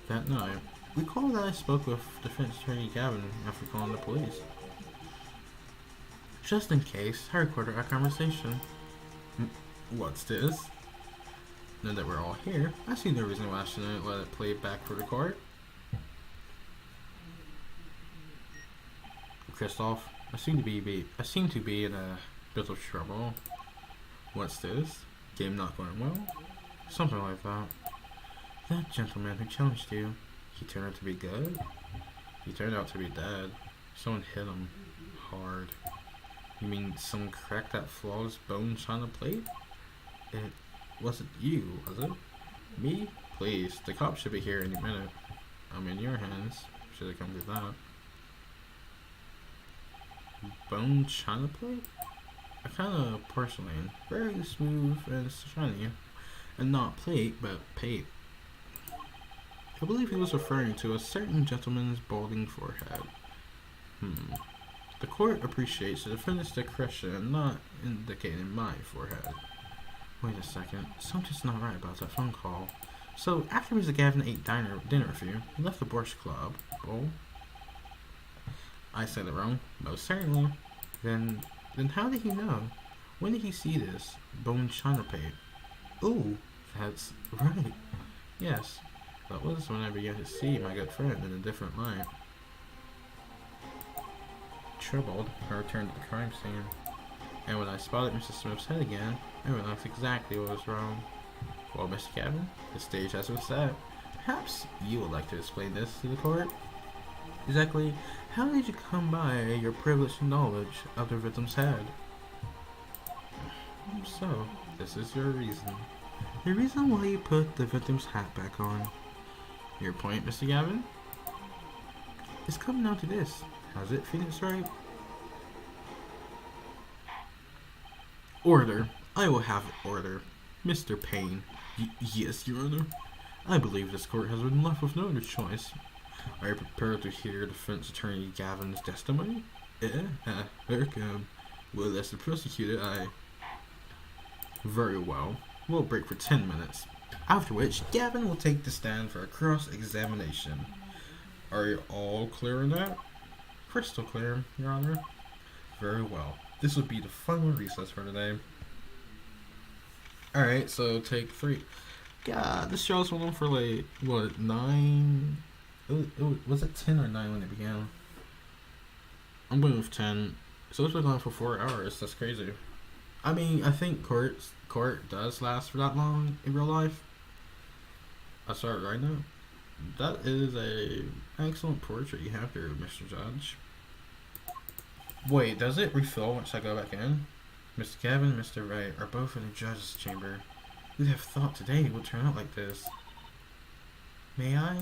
That night, recall that I spoke with Defense Attorney Gavin after calling the police. Just in case, I recorded our conversation. What's this? Now that we're all here, I see no reason why I shouldn't let it play back for the court. Christoph, I seem to be in a bit of trouble. What's this? Game not going well? Something like that. That gentleman who challenged you, he turned out to be good? He turned out to be dead. Someone hit him hard. You mean someone cracked that flawless bone china plate? It wasn't you, was it? Me? Please, the cops should be here any minute. I'm in your hands. Should it come to that. Bone china plate? A kind of porcelain. Very smooth and shiny. And not plate, but pape. I believe he was referring to a certain gentleman's balding forehead. The court appreciates the defendant's discretion in not indicating my forehead. Wait a second, something's not right about that phone call. So, after Mr. Gavin ate dinner with you, he left the Borscht Club. Oh? I said it wrong. Most certainly. Then how did he know? When did he see this bone china plate? Ooh, that's right. Yes, that was when I began to see my good friend in a different light. Troubled, I returned to the crime scene, and when I spotted Mr. Smith's head again, I realized exactly what was wrong. Well, Mr. Gavin, the stage has been set. Perhaps you would like to explain this to the court? Exactly how did you come by your privileged knowledge of the victim's head? So, this is your reason. The reason why you put the victim's hat back on. Your point, Mr. Gavin? It's coming down to this. Has it, Phoenix Wright? Order. I will have order. Mr. Payne. Yes, Your Honor. I believe this court has been left with no other choice. Are you prepared to hear Defense Attorney Gavin's testimony? Welcome. Well, as the prosecutor, Very well. We'll break for 10 minutes. After which, Gavin will take the stand for a cross-examination. Are you all clear on that? Crystal clear, Your Honor. Very well. This will be the final recess for today. Alright, so take 3. God, this show's went on for like, what, 9? Was it 10 or 9 when it began? I'm going with 10. So it's been going for 4 hours. That's crazy. I mean, I think court does last for that long in real life. I start right now. That is a excellent portrait you have here, Mr. Judge. Wait, does it refill once I go back in? Mr. Gavin and Mr. Wright are both in the judge's chamber. Who'd have thought today would turn out like this? May I?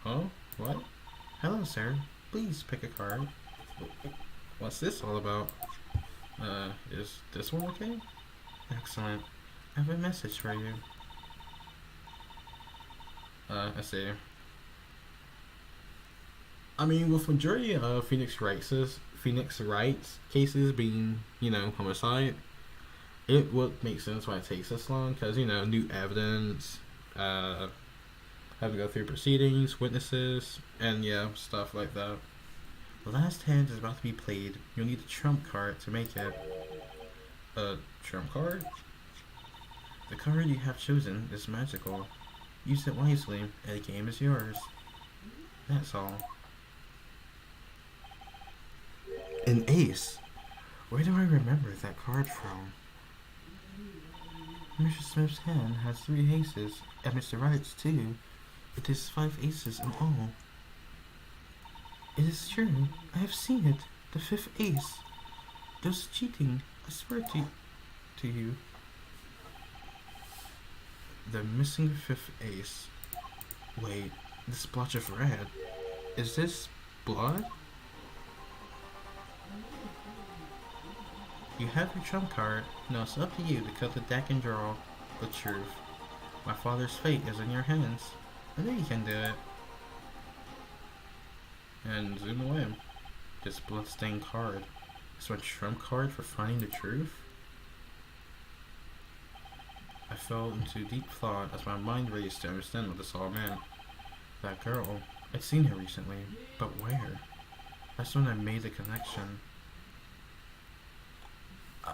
Oh? What? Hello, sir. Please pick a card. What's this all about? Is this one okay? Excellent. I have a message for you. I see. I mean, with majority of Phoenix Wright's cases being, homicide, it would make sense why it takes this long, because, new evidence, have to go through proceedings, witnesses, and stuff like that. The last hand is about to be played. You'll need a trump card to make it. A trump card? The card you have chosen is magical. Use it wisely, and the game is yours. That's all. An ace? Where do I remember that card from? Mr. Smith's hand has 3 aces, and Mr. Wright's too. It is 5 aces in all. It is true. I have seen it. The 5th ace. That's cheating. I swear to you. The missing 5th ace. Wait, this splotch of red. Is this blood? You have your trump card. Now it's up to you to cut the deck and draw the truth. My father's fate is in your hands. I know you can do it. And zoom away. This bloodstained card. Is my trump card for finding the truth? I fell into deep thought as my mind raced to understand what this all meant. That girl, I'd seen her recently, but where? That's when I made the connection.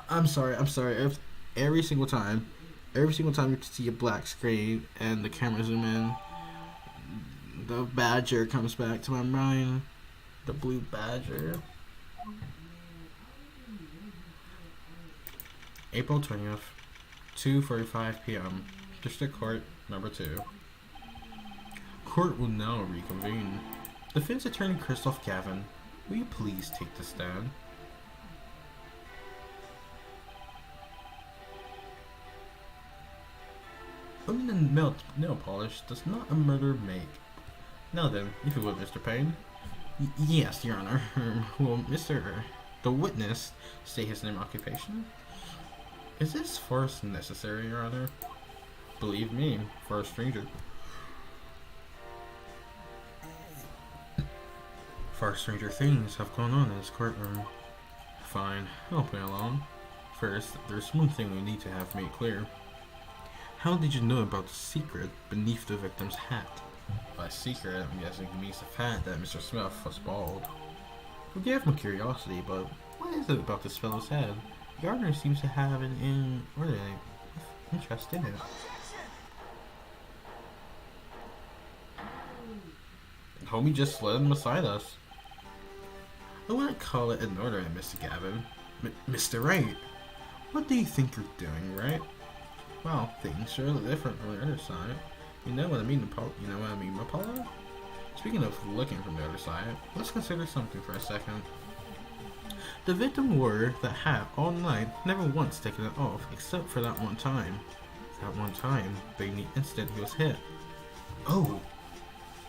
I'm sorry. Every single time you see a black screen and the camera zoom in, the badger comes back to my mind. The blue badger. April 20th, 2:45 p.m. District Court number 2. Court will now reconvene. Defense Attorney Christoph Gavin, will you please take the stand? Only the nail polish does not a murder make. Now then, if you would, Mr. Payne. Yes, Your Honor. Will the witness, state his name and occupation? Is this force necessary, Your Honor? Believe me, for a stranger. Far stranger things have gone on in this courtroom. Fine, I'll play along. First, there's one thing we need to have made clear. How did you know about the secret beneath the victim's hat? By secret, I'm guessing he means the fact that Mr. Smith was bald. Forgive my curiosity, but what is it about this fellow's head? Gardner seems to have an inordinate interest in it. Homie just let him beside us. I wouldn't call it inordinate, Mr. Gavin. Mr. Wright, what do you think you're doing, right? Well, things are a little different from the other side. You know what I mean, Apollo? Speaking of looking from the other side, let's consider something for a second. The victim wore the hat all night, never once taking it off, except for that one time. That one time, being the instant he was hit. Oh!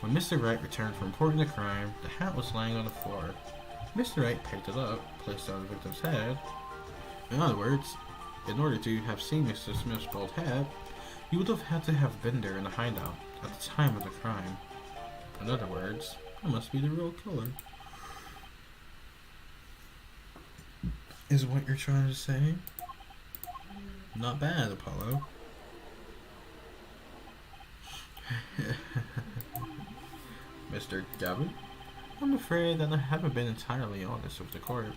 When Mr. Wright returned from reporting the crime, the hat was lying on the floor. Mr. Wright picked it up, placed it on the victim's head. In other words, in order to have seen Mr. Smith's bald head, you would have had to have been there in the hideout at the time of the crime. In other words, I must be the real killer. Is what you're trying to say? Not bad, Apollo. Mr. Gavin? I'm afraid that I haven't been entirely honest with the court.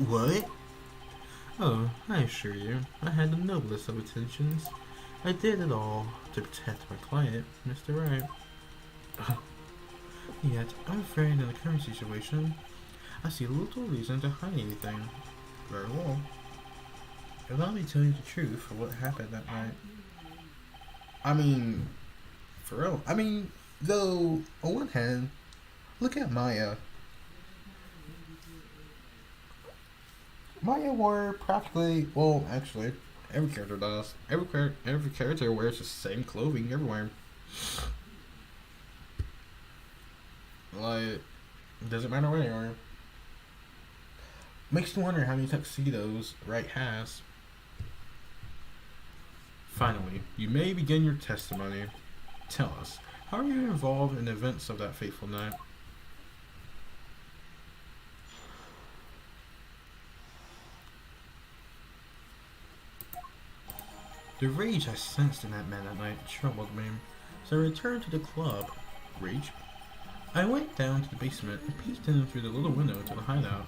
What? Oh, I assure you, I had the noblest of intentions. I did it all to protect my client, Mr. Wright. Yet, I'm afraid in the current situation, I see little reason to hide anything. Very well. Allow me to tell you the truth of what happened that night. I mean, for real. I mean, though, on one hand, look at Maya. Maya wore practically, well, actually, every character does. Every character wears the same clothing everywhere. Like, it doesn't matter where you are. Makes me wonder how many tuxedos Wright has. Finally, you may begin your testimony. Tell us, how are you involved in the events of that fateful night? The rage I sensed in that man that night troubled me, so I returned to the club. Rage? I went down to the basement and peeked in through the little window to the hideout.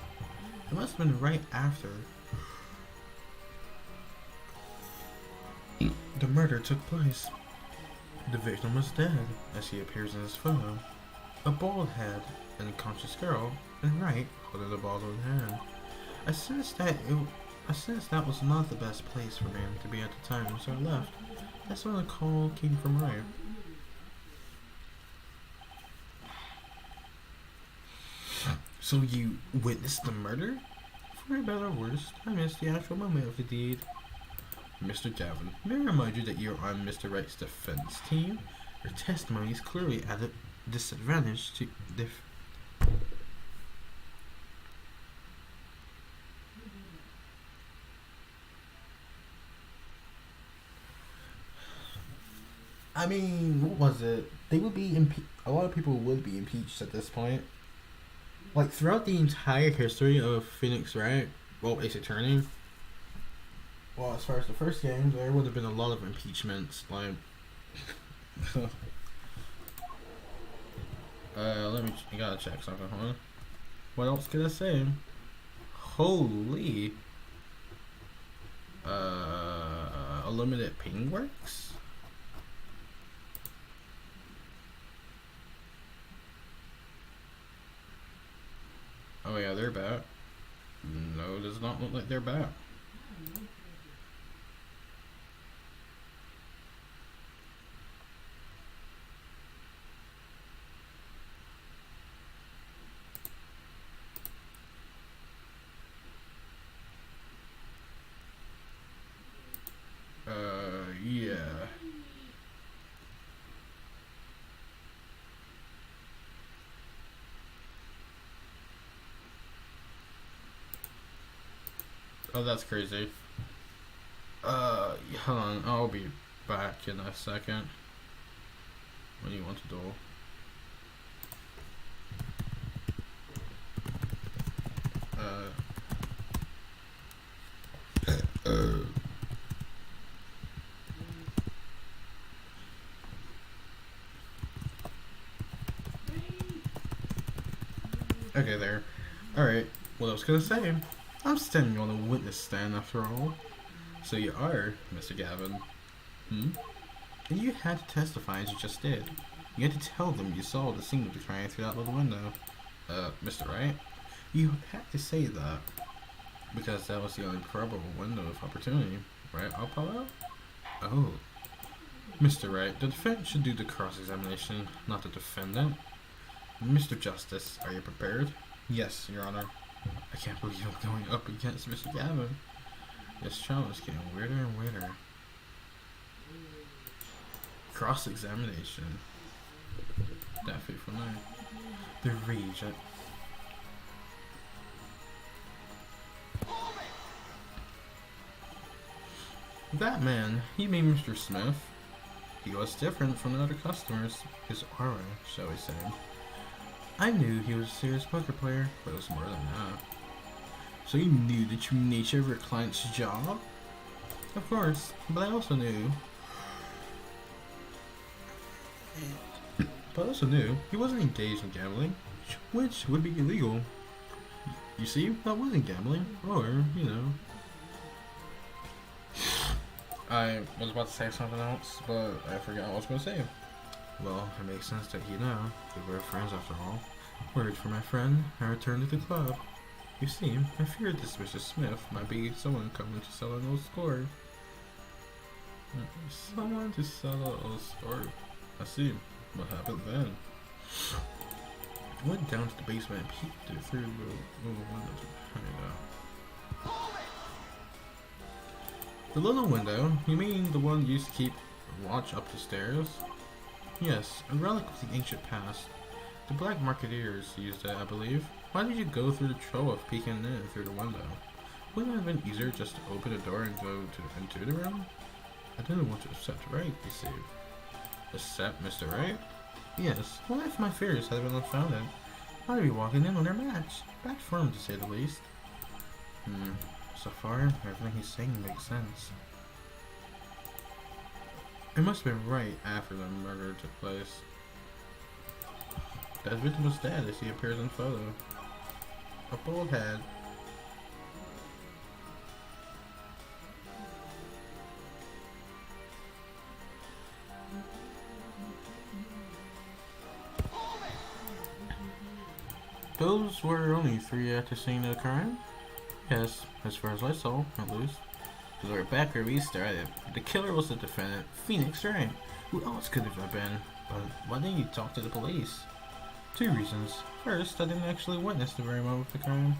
It must have been right after. The murder took place. The victim was dead, as he appears in his photo. A bald head, an unconscious girl, and Wright holding the bottle in hand. I sensed that was not the best place for him to be at the time, so I left. That's when the call came from Wright. So you witnessed the murder? For better or worse, I missed the actual moment of the deed. Mr. Gavin, may I remind you that you're on Mr. Wright's defense team? Your testimony is clearly at a disadvantage to I mean, what was it? They would be a lot of people would be impeached at this point. Like throughout the entire history of Phoenix Wright, well, Ace Attorney. Well, as far as the first game, there would have been a lot of impeachments. Like, you gotta check something, huh? What else could I say? Holy, Unlimited Ping Works. Oh yeah, they're back. No, it does not look like they're back. Yeah. Oh, that's crazy. Hold on, I'll be back in a second. What do you want to do? Okay, there. Alright, what I was gonna say. I'm standing on a witness stand after all. So you are, Mr. Gavin. And you had to testify as you just did. You had to tell them you saw the scene of the crime through that little window. Mr. Wright? You had to say that. Because that was the only probable window of opportunity, right, Apollo? Oh. Mr. Wright, the defendant should do the cross-examination, not the defendant. Mr. Justice, are you prepared? Yes, Your Honor. I can't believe I'm going up against Mr. Gavin. This trial is getting weirder and weirder. Cross-examination. That fateful night. The rage at... That man, you mean Mr. Smith? He was different from the other customers. His aura, shall we say. I knew he was a serious poker player, but it was more than that. So you knew the true nature of your client's job? Of course, but I also knew he wasn't engaged in gambling, which would be illegal. You see, that wasn't gambling, or, you know. I was about to say something else, but I forgot what I was going to say. Well, it makes sense that you know. We were friends after all. Word from my friend, I returned to the club. You see, I feared this Mr. Smith might be someone coming to sell an old score. Someone to sell an old score. I see. What happened then? I went down to the basement and peeked through the little window to find out. The little window? You mean the one you used to keep watch up the stairs? Yes, a relic of the ancient past. The Black Marketeers used it, I believe. Why did you go through the trouble of peeking in through the window? Wouldn't it have been easier just to open the door and go into the room? I didn't want to upset Wright, you see. Upset Mr. Wright? Yes, what if my fears had been unfounded? I'd be walking in on their match. Bad form, to say the least. So far, everything he's saying makes sense. It must have been right after the murder took place. That victim was dead as he appears in the photo. A bald head. those were only 3 at the scene of the crime? Yes, as far as I saw, at least. Because we're back where we started. The killer was the defendant, Phoenix Wright. Who else could it have been? But why didn't you talk to the police? 2 reasons. First, I didn't actually witness the very moment of the crime.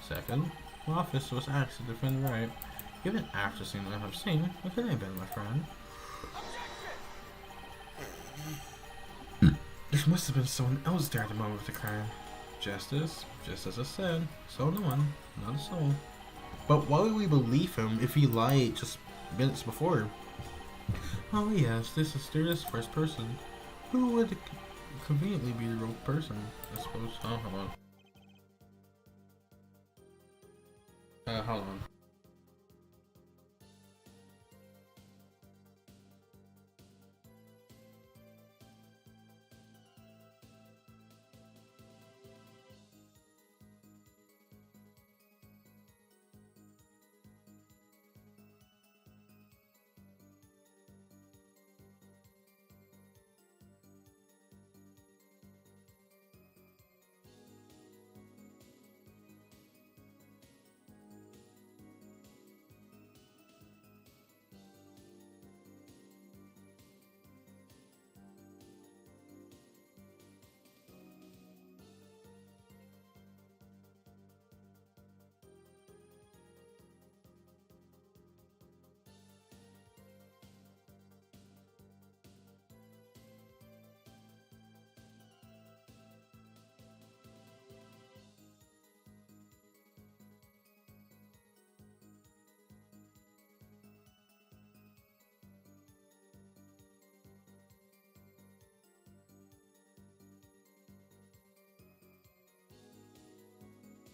Second, the office was asked to defend Wright. Even after seeing what I've seen, it couldn't have been my friend. There must have been someone else there at the moment of the crime. Just as I said, saw no one, not a soul. But why would we believe him if he lied just minutes before? Oh yes, this is first person. Who would conveniently be the real person, I suppose. Oh, hold on. Hold on.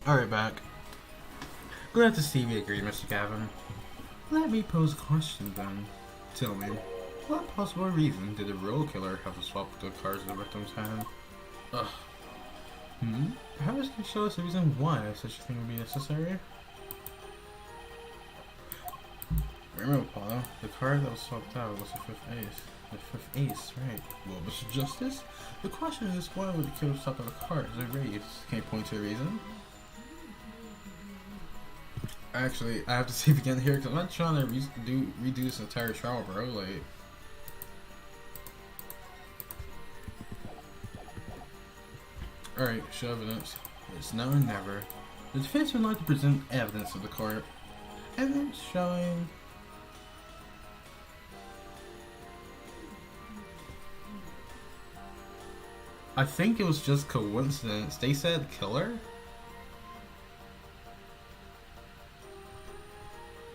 Alright, back. Glad to see we agree, Mr. Gavin. Let me pose a question then. Tell me, what possible reason did the real killer have to swap the cards in the victim's hand? Ugh. Perhaps you can show us a reason why such a thing would be necessary? Remember, Paulo, the card that was swapped out was the 5th ace. The 5th ace, right. Well, Mr. Justice, the question is, why would the killer swap out the cards as a raise? Can you point to a reason? Actually, I have to save again here because I'm not trying to redo this entire trial, bro. Like, alright, show evidence. It's now or never. The defense would like to present evidence of the court. Evidence showing. I think it was just coincidence. They said killer?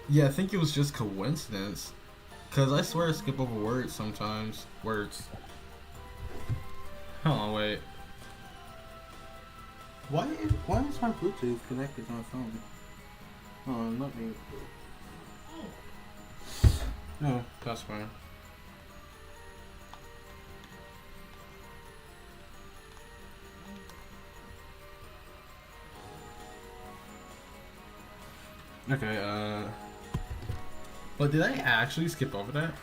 Yeah, I think it was just coincidence. Cause I swear I skip over words sometimes. Words. Hold on, wait. Why is my Bluetooth connected to my phone? Hold on, let me. No, that's fine. Okay, but did I actually skip over that?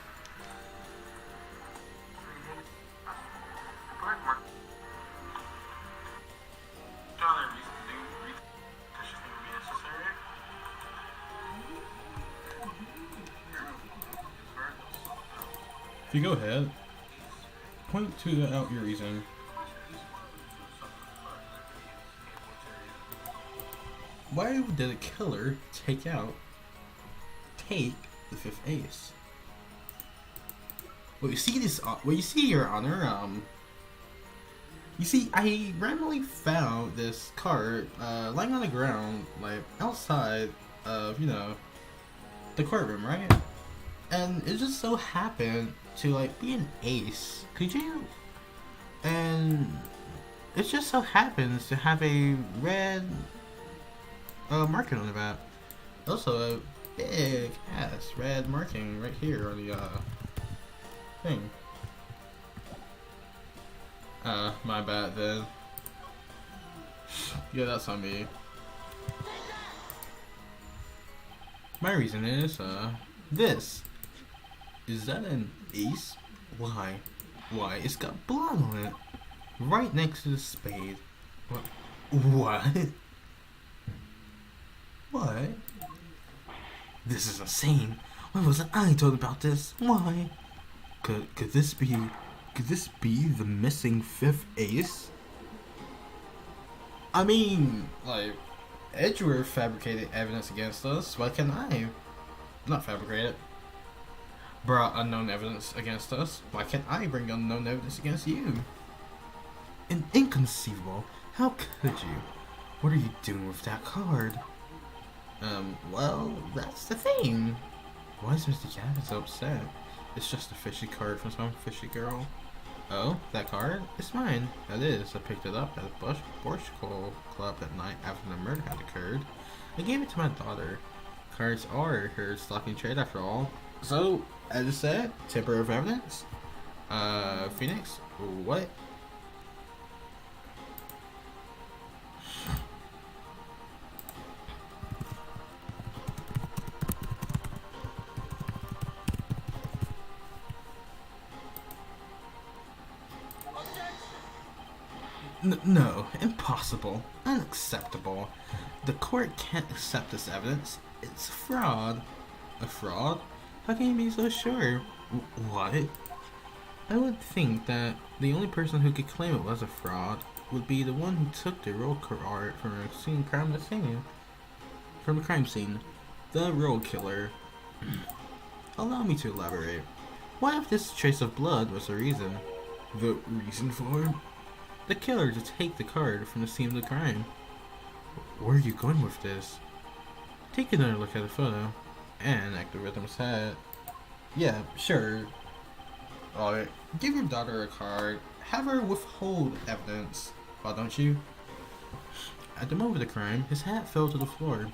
If you go ahead, point to out your reason. Why did the killer take the 5th ace? Well, you see this. Well, you see, Your Honor. You see, I randomly found this card lying on the ground, like outside of the courtroom, right? And it just so happened to be an ace. Could you? And it just so happens to have a red marking on the back. Also a big ass red marking right here on the thing. My bad then. Yeah, that's on me. My reason is this. Is that an ace? Why? It's got blood on it. Right next to the spade. What? What? What? This is insane. Why wasn't I told about this? Why? Could this be the missing fifth ace? I mean, like, Edgeworth fabricated evidence against us. Why can't I? Not fabricated. Brought unknown evidence against us. Why can't I bring unknown evidence against you? Inconceivable. How could you? What are you doing with that card? Well, that's the thing. Why is Mr. Gavin so upset? It's just a fishy card from some fishy girl. Oh, that card? It's mine. That is. I picked it up at the Borshko Club that night after the murder had occurred. I gave it to my daughter. Cards are her stocking trade after all. So, as I said, temper of evidence. Phoenix, what? No, impossible. Unacceptable. The court can't accept this evidence. It's fraud. A fraud? How can you be so sure? What? I would think that the only person who could claim it was a fraud would be the one who took the roll card from the crime scene. The roll killer. Allow me to elaborate. What if this trace of blood was the reason? The reason for? The killer to take the card from the scene of the crime. Where are you going with this? Take another look at the photo and act the rhythm's head. Yeah, sure. Alright, give your daughter a card. Have her withhold evidence. Why don't you? At the moment of the crime, his hat fell to the floor.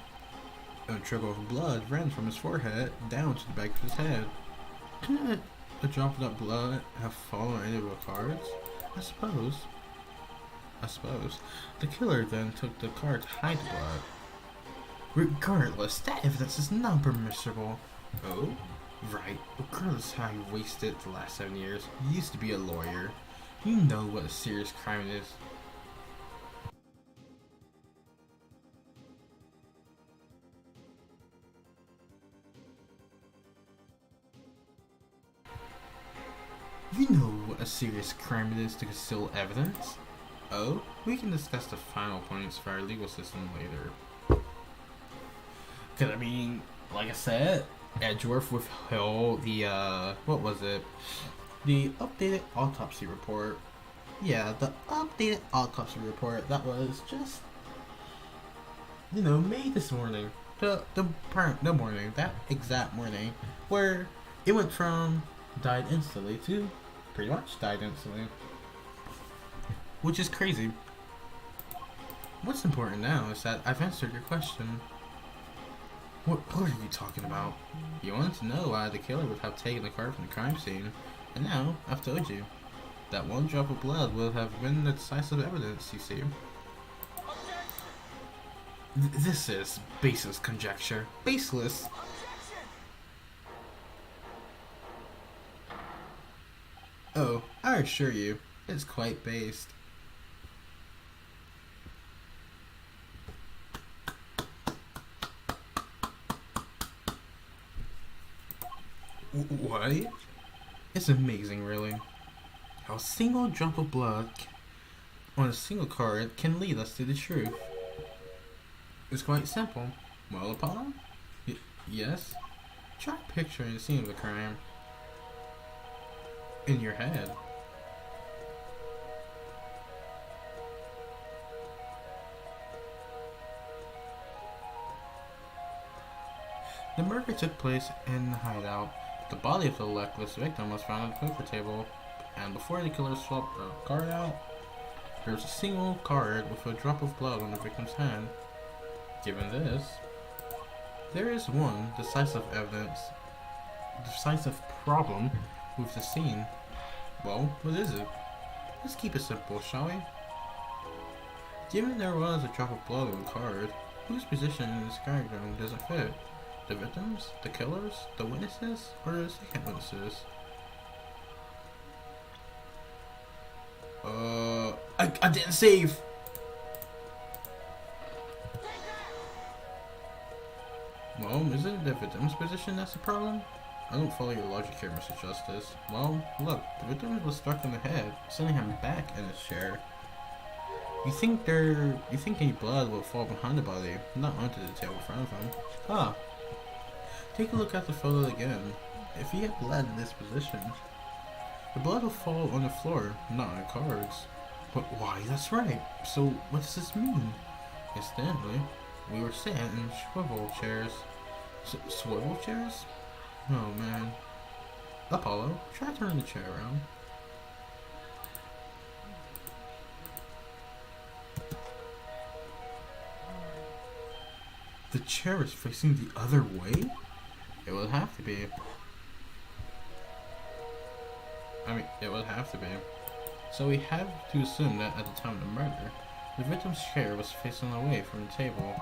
A trickle of blood ran from his forehead down to the back of his head. Couldn't a drop of that blood have fallen on any of the cards? I suppose. The killer then took the card to hide the blood. Regardless, that evidence is non-permissible. Oh? Right. Regardless how you wasted the last 7 years, you used to be a lawyer. You know what a serious crime it is. You know what a serious crime it is to conceal evidence? Oh, we can discuss the final points for our legal system later. Cause I mean, like I said, Edgeworth withheld the, what was it? The updated autopsy report. Yeah, the updated autopsy report that was just, made this morning. The morning, that exact morning, where it went from died instantly to pretty much died instantly. Which is crazy. What's important now is that I've answered your question. What are you talking about? You wanted to know why the killer would have taken the card from the crime scene, and now I've told you. That one drop of blood would have been the decisive evidence, you see. This is baseless conjecture. Baseless? Oh, I assure you, it's quite based. What? It's amazing, really. How a single drop of blood on a single card can lead us to the truth. It's quite simple. Well, Apollo? Yes? Try picturing the scene of the crime in your head. The murder took place in the hideout. The body of the luckless victim was found on the poker table, and before the killer swapped the card out, there was a single card with a drop of blood on the victim's hand. Given this, there is one decisive problem with the scene. Well, what is it? Let's keep it simple, shall we? Given there was a drop of blood on the card, whose position in this diagram does it fit? The victims, the killers, the witnesses, or the second witnesses? I didn't save! Well, isn't it the victim's position that's the problem? I don't follow your logic here, Mr. Justice. Well, look, the victim was struck in the head, sending him back in his chair. You think any blood will fall behind the body, not onto the table in front of him? Ah, take a look at the photo again. If he had bled in this position, the blood will fall on the floor, not on the cards. But why? That's right. So what does this mean? Incidentally, we were sat in swivel chairs. Swivel chairs? Oh man. Apollo, try turning the chair around. The chair is facing the other way? It would have to be. It would have to be. So we have to assume that at the time of the murder, the victim's chair was facing away from the table.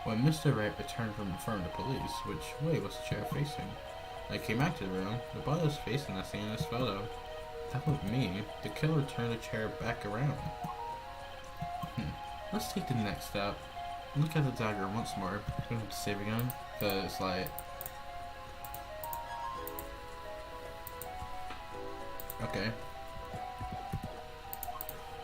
When Mr. Wright returned from informing the police, which way was the chair facing? When I came back to the room, the body was facing as seen in this photo. That would mean the killer turned the chair back around. Let's take the next step. Look at the diagram once more. I'm gonna have to save again, because like... Okay.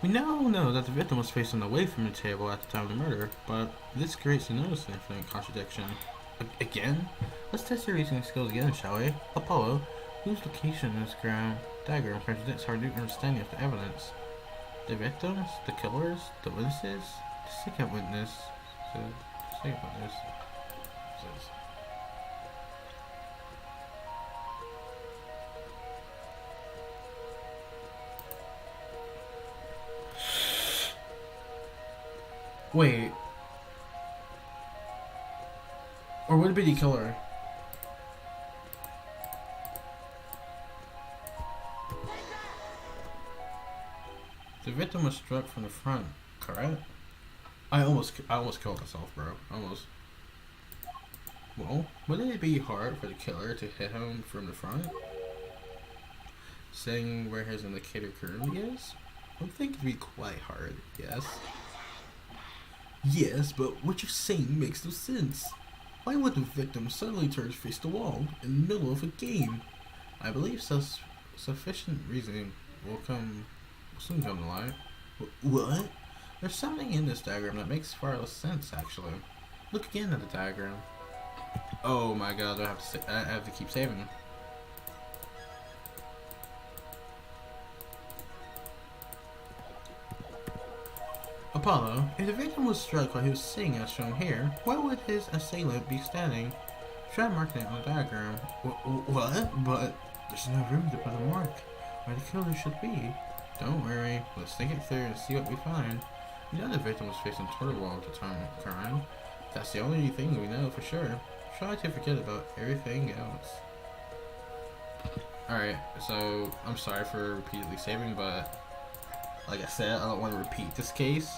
We now know that the victim was facing away from the table at the time of the murder, but this creates another significant contradiction. Again? Let's test your reasoning skills again, shall we? Apollo, whose location in this diagram contradicts our new understanding of the evidence? The victims? The killers? The witnesses? The second witness? The second witness? Wait. Or would it be the killer? The victim was struck from the front, correct? I almost killed myself, bro. Almost. Well, wouldn't it be hard for the killer to hit him from the front? Saying where his indicator currently is? I think it'd be quite hard, yes. Yes, but what you're saying makes no sense. Why would the victim suddenly turn his face to the wall in the middle of a game? I believe sufficient reasoning will soon come to light. What? There's something in this diagram that makes far less sense, actually. Look again at the diagram. Oh my god, I have to keep saving. Apollo, if the victim was struck while he was sitting as shown here, why would his assailant be standing? Try marking it on the diagram. What? But there's no room to put a mark where the killer should be. Don't worry, let's think it through and see what we find. We know the victim was facing toward the wall at the time of the crime. That's the only thing we know for sure. Try to forget about everything else. Alright, so I'm sorry for repeatedly saving, but like I said, I don't want to repeat this case.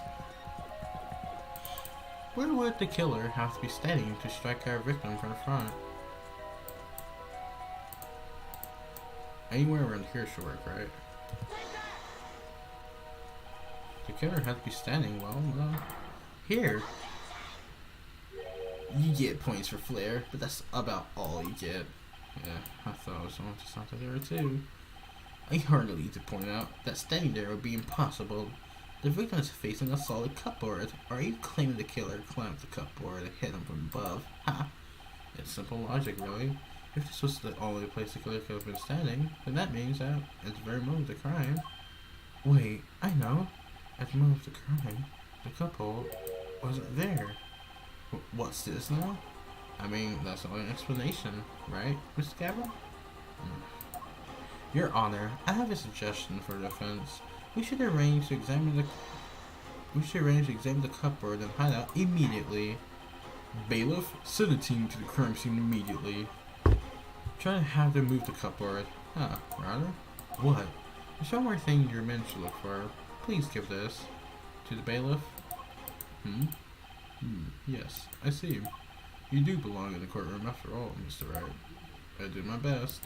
Where would the killer have to be standing to strike our victim from the front? Anywhere around here should work, right? The killer had to be standing, well, here. You get points for flair, but that's about all you get. Yeah, I thought it was someone just not there too. I hardly need to point out that standing there would be impossible. The victim is facing a solid cupboard. Are you claiming the killer climbed the cupboard and hit him from above? Ha! It's simple logic, really. If this was the only place the killer could have been standing, then that means that at the very moment of the crime... Wait, I know. At the moment of the crime, the couple wasn't there. What's this now? I mean, that's the only explanation, right, Mr. Gavin? Your Honor, I have a suggestion for the defense. We should arrange to examine the cupboard and hideout immediately. Bailiff, send a team to the crime scene immediately. Try to have them move the cupboard. Ah, rather? What? There's one more thing your men should look for. Please give this. To the bailiff? Yes, I see. You do belong in the courtroom after all, Mr. Wright. I did my best.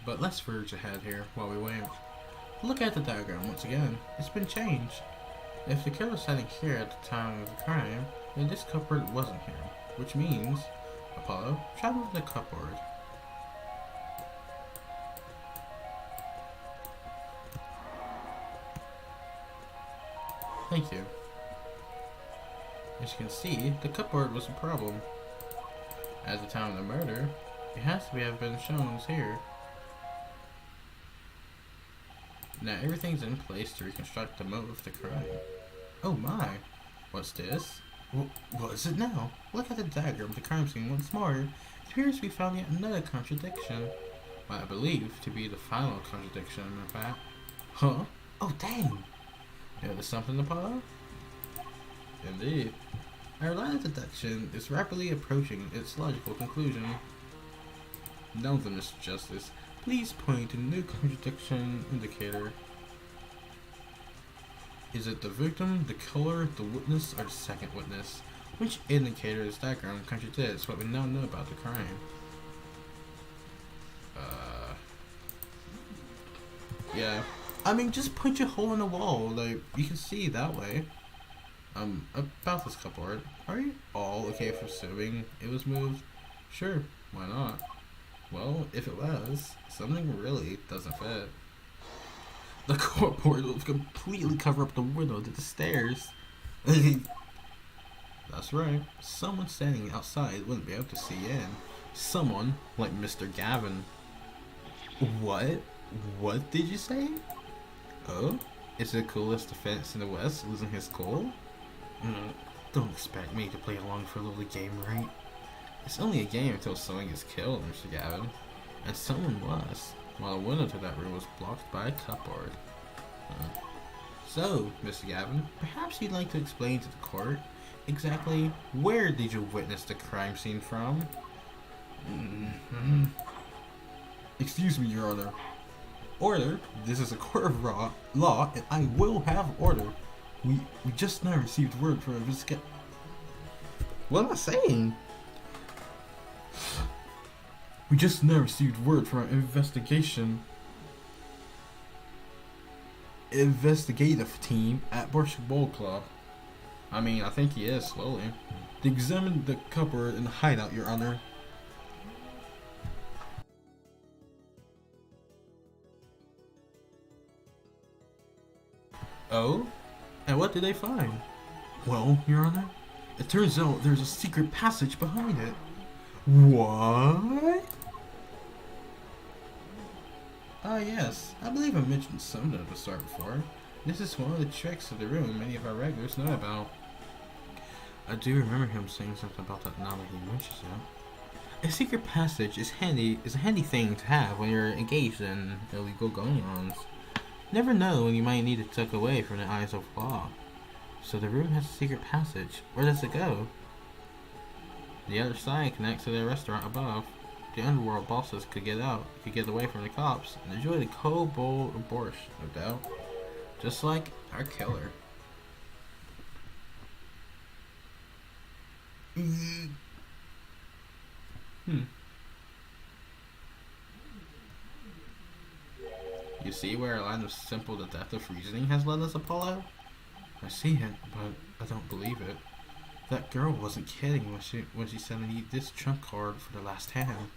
But let's forge ahead here while we wait. Look at the diagram once again. It's been changed. If the killer was sitting here at the time of the crime, then this cupboard wasn't here. Which means, Apollo, travel to the cupboard. Thank you. As you can see, the cupboard was a problem. At the time of the murder, it has to have been shown as here. Now everything's in place to reconstruct the motive of the crime. Oh my! What's this? What is it now? Look at the diagram of the crime scene once more. It appears we found yet another contradiction. What I believe to be the final contradiction, in fact. Huh? Oh dang! Notice something, Apollo? Indeed. Our line of deduction is rapidly approaching its logical conclusion. Now then, Mr. Justice, please point to the new contradiction indicator. Is it the victim, the killer, the witness, or the second witness? Which indicator this diagram contradicts what we now know about the crime? Yeah. I mean, just punch a hole in the wall, like, you can see that way. About this cupboard, are you all okay for assuming it was moved? Sure, why not? Well, if it was, something really doesn't fit. The cupboard will completely cover up the window to the stairs. That's right, someone standing outside wouldn't be able to see in. Someone like Mr. Gavin. What? What did you say? Oh? Is the coolest defense in the West losing his cool? Don't expect me to play along for a little game, right? It's only a game until someone gets killed, Mr. Gavin. And someone was, while the window to that room was blocked by a cupboard. So, Mr. Gavin, perhaps you'd like to explain to the court exactly where did you witness the crime scene from? Excuse me, Your Honor. Order, this is a court of law, and I will have order. We just now received word from a What am I saying? We just now received word from an investigative team at Barstool Bowl Club. I mean, I think he is, slowly. They examined the cupboard and the hideout, Your Honor. Oh? And what did they find? Well, Your Honor, it turns out there's a secret passage behind it. What? Yes. I believe I mentioned something of the sort before. This is one of the tricks of the room many of our regulars know about. I do remember him saying something about that now that he mentions it. A secret passage is a handy thing to have when you're engaged in illegal goings-ons. Never know when you might need it tucked away from the eyes of law. So the room has a secret passage. Where does it go? The other side connects to the restaurant above. The underworld bosses could get out, could get away from the cops, and enjoy the cold bowl of borscht, no doubt. Just like our killer. You see where our line of simple deductive reasoning has led us, Apollo? I see it, but I don't believe it. That girl wasn't kidding when she said I need this trump card for the last hand.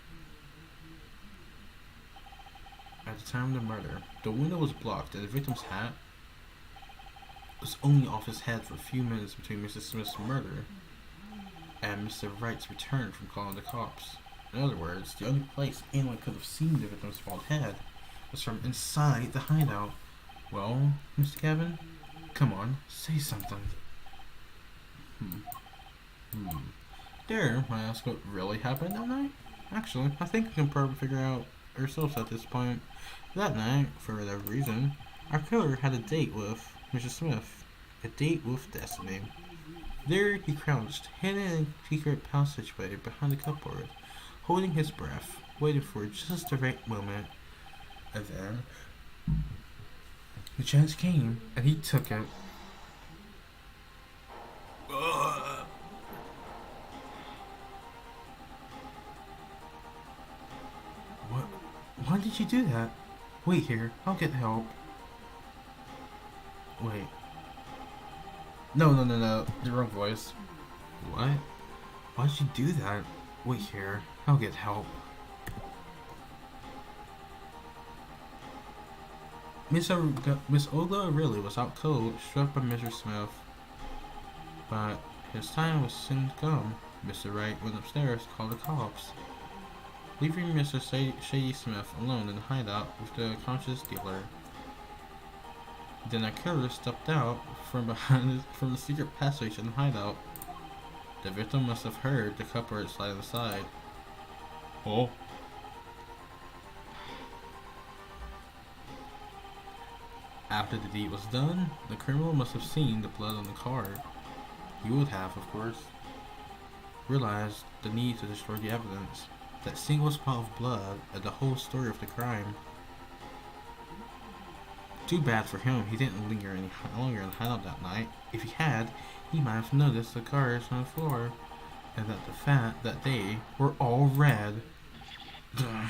At the time of the murder, the window was blocked and the victim's hat was only off his head for a few minutes between Mrs. Smith's murder and Mr. Wright's return from calling the cops. In other words, the only place anyone could have seen the victim's bald head was from inside the hideout. Well, Mr. Gavin, come on, say something. Dare I ask what really happened that night? Actually, I think we can probably figure out ourselves at this point. That night, for whatever reason, our killer had a date with Mrs. Smith. A date with destiny. There he crouched, hidden in a secret passageway behind the cupboard, holding his breath, waiting for just the right moment. And then, the chance came, and he took it. What? Why did you do that? Wait here, I'll get help. Wait. No. The wrong voice. What? Why'd you do that? Wait here. I'll get help. Miss Olga really was out cold, struck by Mr. Smith. But his time was soon come. Mr. Wright went upstairs to call the cops, leaving Mr. Shady Smith alone in the hideout with the conscious dealer. Then a killer stepped out from the secret passage in the hideout. The victim must have heard the cupboard slide aside. Oh. After the deed was done, the criminal must have seen the blood on the card. He would have, of course, realized the need to destroy the evidence. That single spot of blood and the whole story of the crime. Too bad for him, he didn't linger any longer in the hideout that night. If he had, he might have noticed the cards on the floor, and that the fact that they were all red. Duh.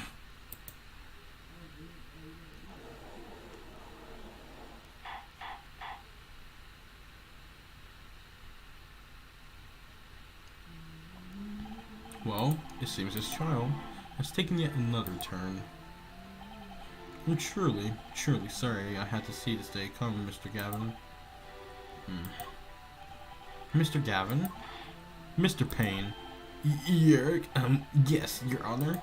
Well, it seems this trial has taken yet another turn. I'm truly sorry I had to see this day come, Mr. Gavin. Mr. Gavin? Mr. Payne. Yes, Your Honor.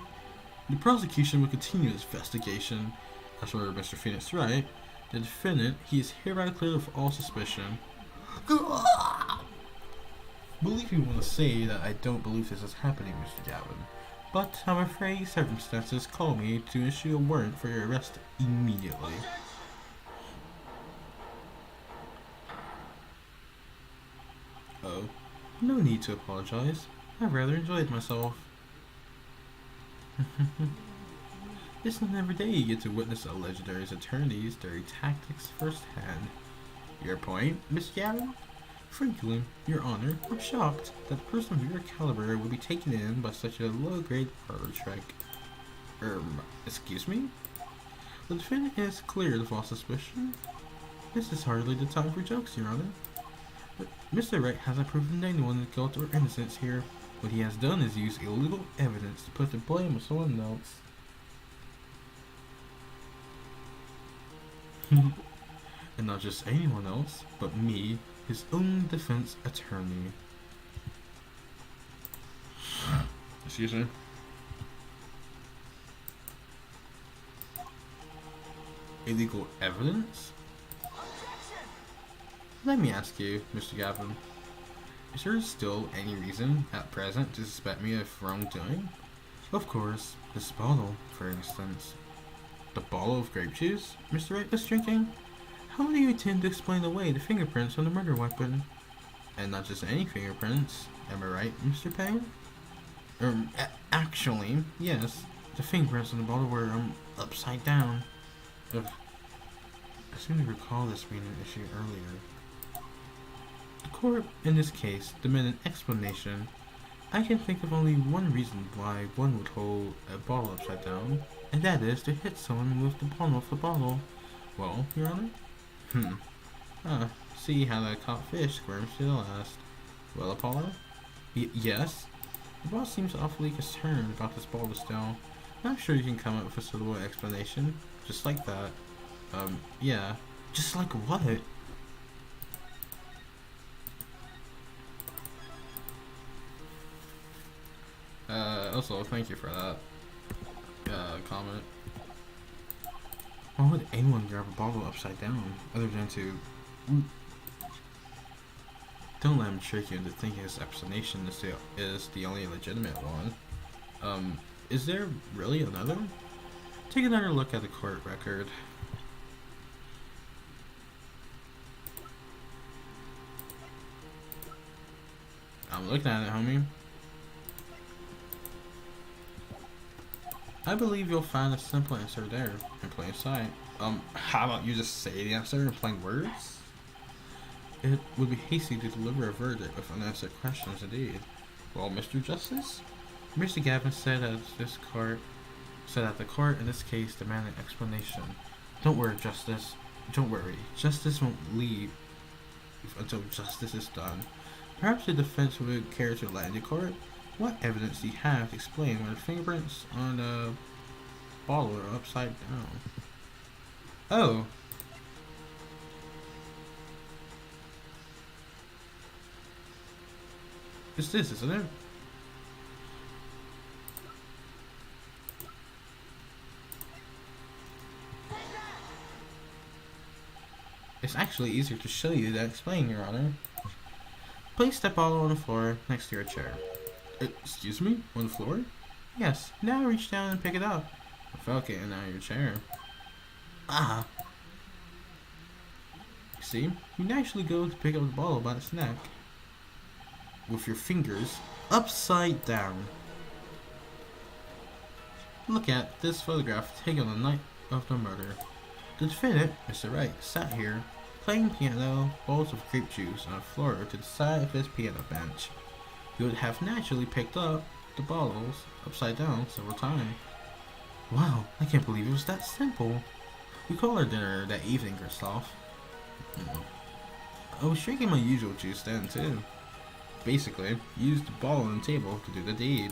The prosecution will continue its investigation. As for Mr. Phoenix Wright, the defendant, he is hereby cleared of all suspicion. Believe me when I say that I don't believe this is happening, Mr. Gavin. But I'm afraid circumstances call me to issue a warrant for your arrest immediately. Oh, no need to apologize. I rather enjoyed myself. It's not every day you get to witness a legendary's attorney's dirty tactics firsthand. Your point, Miss Gavin? Frankly, Your Honor, I'm shocked that a person of your caliber would be taken in by such a low-grade parlor trick. Excuse me? The defendant is cleared of all suspicion. This is hardly the time for jokes, Your Honor. But Mr. Wright hasn't proven anyone's guilt or innocence here. What he has done is use illegal evidence to put the blame on someone else. And not just anyone else, but me, his own defense attorney. Excuse me. Illegal evidence? Let me ask you, Mr. Gavin, is there still any reason at present to suspect me of wrongdoing? Of course, this bottle, for instance. The bottle of grape juice Mr. Wright was drinking? How do you intend to explain away the fingerprints on the murder weapon? And not just any fingerprints, am I right, Mr. Payne? Actually, yes. The fingerprints on the bottle were, upside down. Ugh. I seem to recall this being an issue earlier. The court, in this case, demanded an explanation. I can think of only one reason why one would hold a bottle upside down, and that is to hit someone with the bottom of the bottle. Well, Your Honor? See how that caught fish squirms to the last. Well, Apollo? Yes? The boss seems awfully concerned about this bottle still. I'm sure you can come up with a suitable explanation. Just like that. Yeah. Just like what? Also, thank you for that, comment. Why would anyone grab a bottle upside down, other than to... Don't let him trick you into thinking his explanation is the only legitimate one. Is there really another? Take another look at the court record. I'm looking at it, homie. I believe you'll find a simple answer there, in plain sight. How about you just say the answer in plain words? It would be hasty to deliver a verdict with unanswered questions indeed. Well, Mr. Justice? Mr. Gavin said that the court in this case demanded an explanation. Don't worry, Justice. Don't worry, justice won't leave until justice is done. Perhaps the defense would care to lighten the court? What evidence do you have to explain why the fingerprints on the bottle are upside down? Oh. It's this, isn't it? It's actually easier to show you than explain, Your Honor. Place that bottle on the floor next to your chair. Excuse me? On the floor? Yes. Now reach down and pick it up. Without getting out of your chair. Ah. See? You naturally go to pick up the bottle by its neck. With your fingers upside down. Look at this photograph taken on the night of the murder. The defendant, Mr. Wright, sat here, playing piano, bowls of grape juice on the floor to the side of his piano bench. He would have naturally picked up the bottles upside down several times. Wow, I can't believe it was that simple. We called our dinner that evening, Kristoff. I was drinking my usual juice then, too. Basically, used the bottle on the table to do the deed.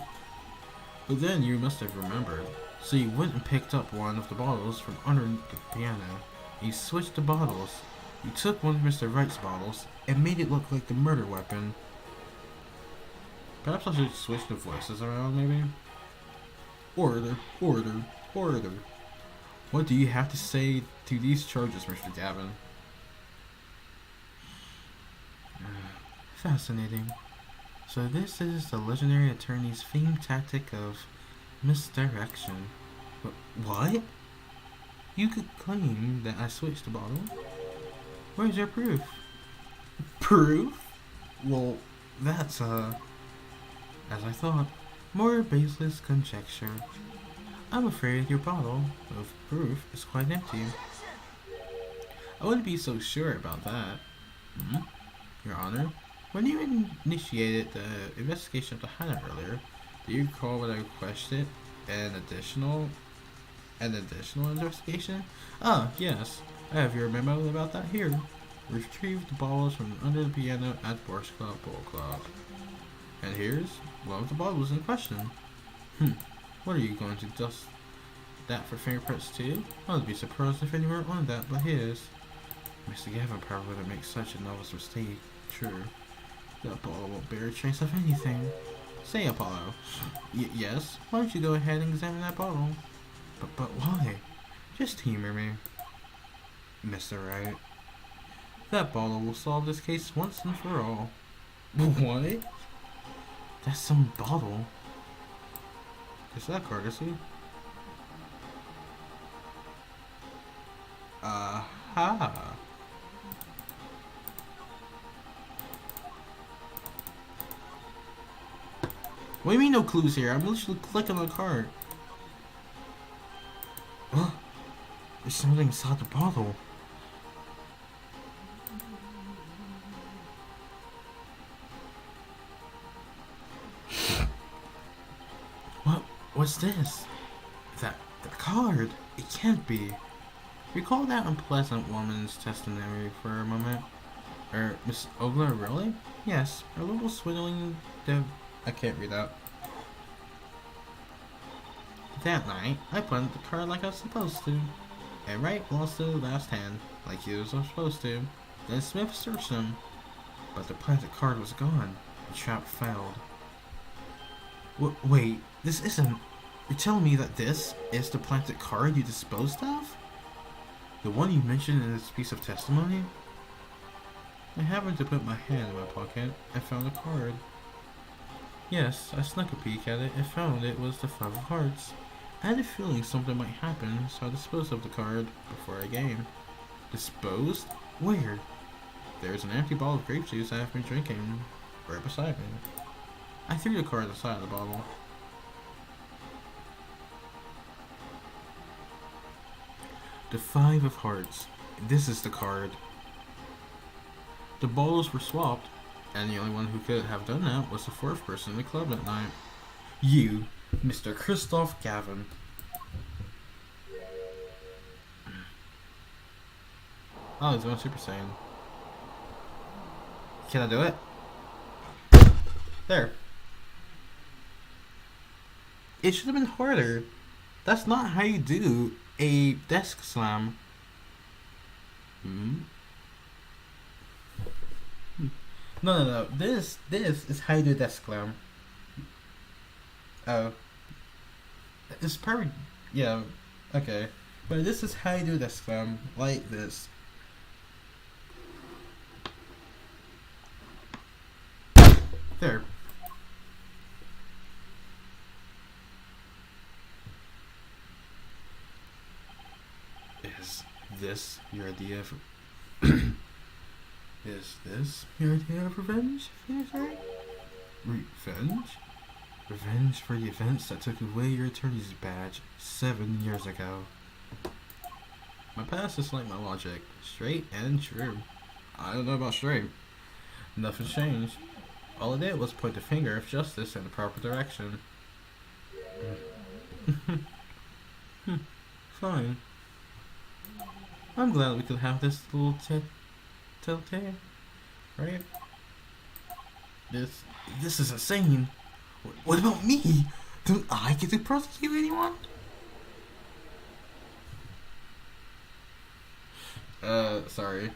But then you must have remembered. So you went and picked up one of the bottles from under the piano. You switched the bottles. You took one of Mr. Wright's bottles and made it look like the murder weapon. Perhaps I should switch the voices around, maybe? Order, order, order. What do you have to say to these charges, Mr. Gavin? Fascinating. So this is the legendary attorney's famed tactic of misdirection. What? You could claim that I switched the bottle? Where's your proof? Proof? Well, that's, as I thought, more baseless conjecture. I'm afraid your bottle of proof is quite empty. I wouldn't be so sure about that. Your Honor, when you initiated the investigation of the Hannah earlier, do you recall what I requested? An additional investigation? Ah, yes. I have your memo about that here. Retrieved the bottles from under the piano at Borscht Club Bowl Club. And here's one of the bottles in question. What are you going to dust that for fingerprints too? I would be surprised if anyone on that but his. Mr. Gavin probably wouldn't make such a novice mistake. True. That bottle won't bear a trace of anything. Say, Apollo. Yes? Why don't you go ahead and examine that bottle? But why? Just humor me. Mr. Wright. That bottle will solve this case once and for all. What? That's some bottle. Is that courtesy? Aha. What do you mean no clues here? I'm literally clicking on the card. Huh? There's something inside the bottle. What's this? The card? It can't be. Recall that unpleasant woman's testimony for a moment. Miss Ogler, really? Yes, a little swindling I can't read that. That night, I planted the card like I was supposed to. And Wright lost the last hand, like he was supposed to. Then Smith searched him. But the planted card was gone. The trap failed. Wait, this isn't... You're telling me that this is the planted card you disposed of? The one you mentioned in this piece of testimony? I happened to put my hand in my pocket and found the card. Yes, I snuck a peek at it and found it was the 5 of hearts. I had a feeling something might happen, so I disposed of the card before a game. Disposed? Where? There's an empty bottle of grape juice I have been drinking right beside me. I threw the card inside the bottle. The 5 of hearts. This is the card. The bottles were swapped, and the only one who could have done that was the 4th person in the club that night. You, Mr. Kristoff Gavin. Oh, he's going Super Saiyan. Can I do it? There. It should have been harder. That's not how you do a desk slam. Hmm? No. This is how you do a desk slam. Oh. It's probably... Yeah. Okay. But this is how you do a desk slam. Like this. There. Is this your idea of... Is this your idea of revenge, Finisher? Revenge? Revenge for the events that took away your attorney's badge 7 years ago. My past is like my logic. Straight and true. I don't know about straight. Nothing's changed. All I did was point the finger of justice in the proper direction. Fine. I'm glad we could have this little telltale, right? This is insane. What about me? Don't I get to prosecute anyone? Sorry.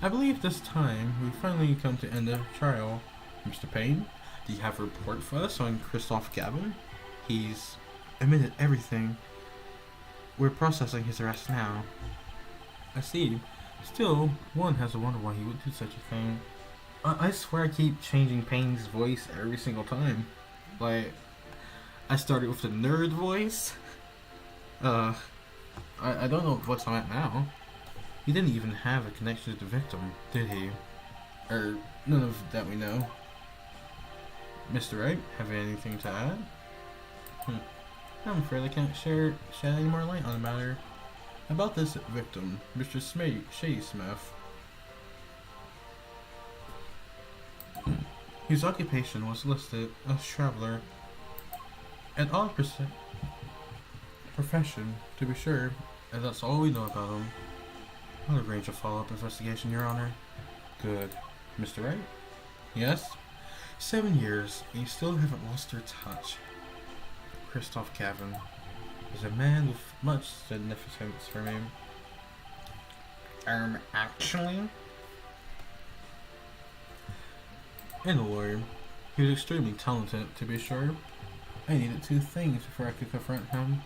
I believe this time we finally come to end the trial. Mr. Payne, do you have a report for us on Christoph Gavin? He's admitted everything. We're processing his arrest now. I see. Still, one has to wonder why he would do such a thing. I swear I keep changing Payne's voice every single time. Like, I started with the nerd voice. I don't know what I'm at now. He didn't even have a connection to the victim, did he? Or, none of that we know. Mr. Wright, have you anything to add? I'm afraid I can't shed any more light on the matter. About this victim, Mr. Shady Smith. His occupation was listed as traveler. An odd profession, to be sure, and that's all we know about him. I'll arrange a follow-up investigation, Your Honor. Good. Mr. Wright? Yes? 7 years, and you still haven't lost your touch. Christoph Gavin is a man with much significance for me. Actually? And a lawyer. He was extremely talented, to be sure. I needed 2 things before I could confront him.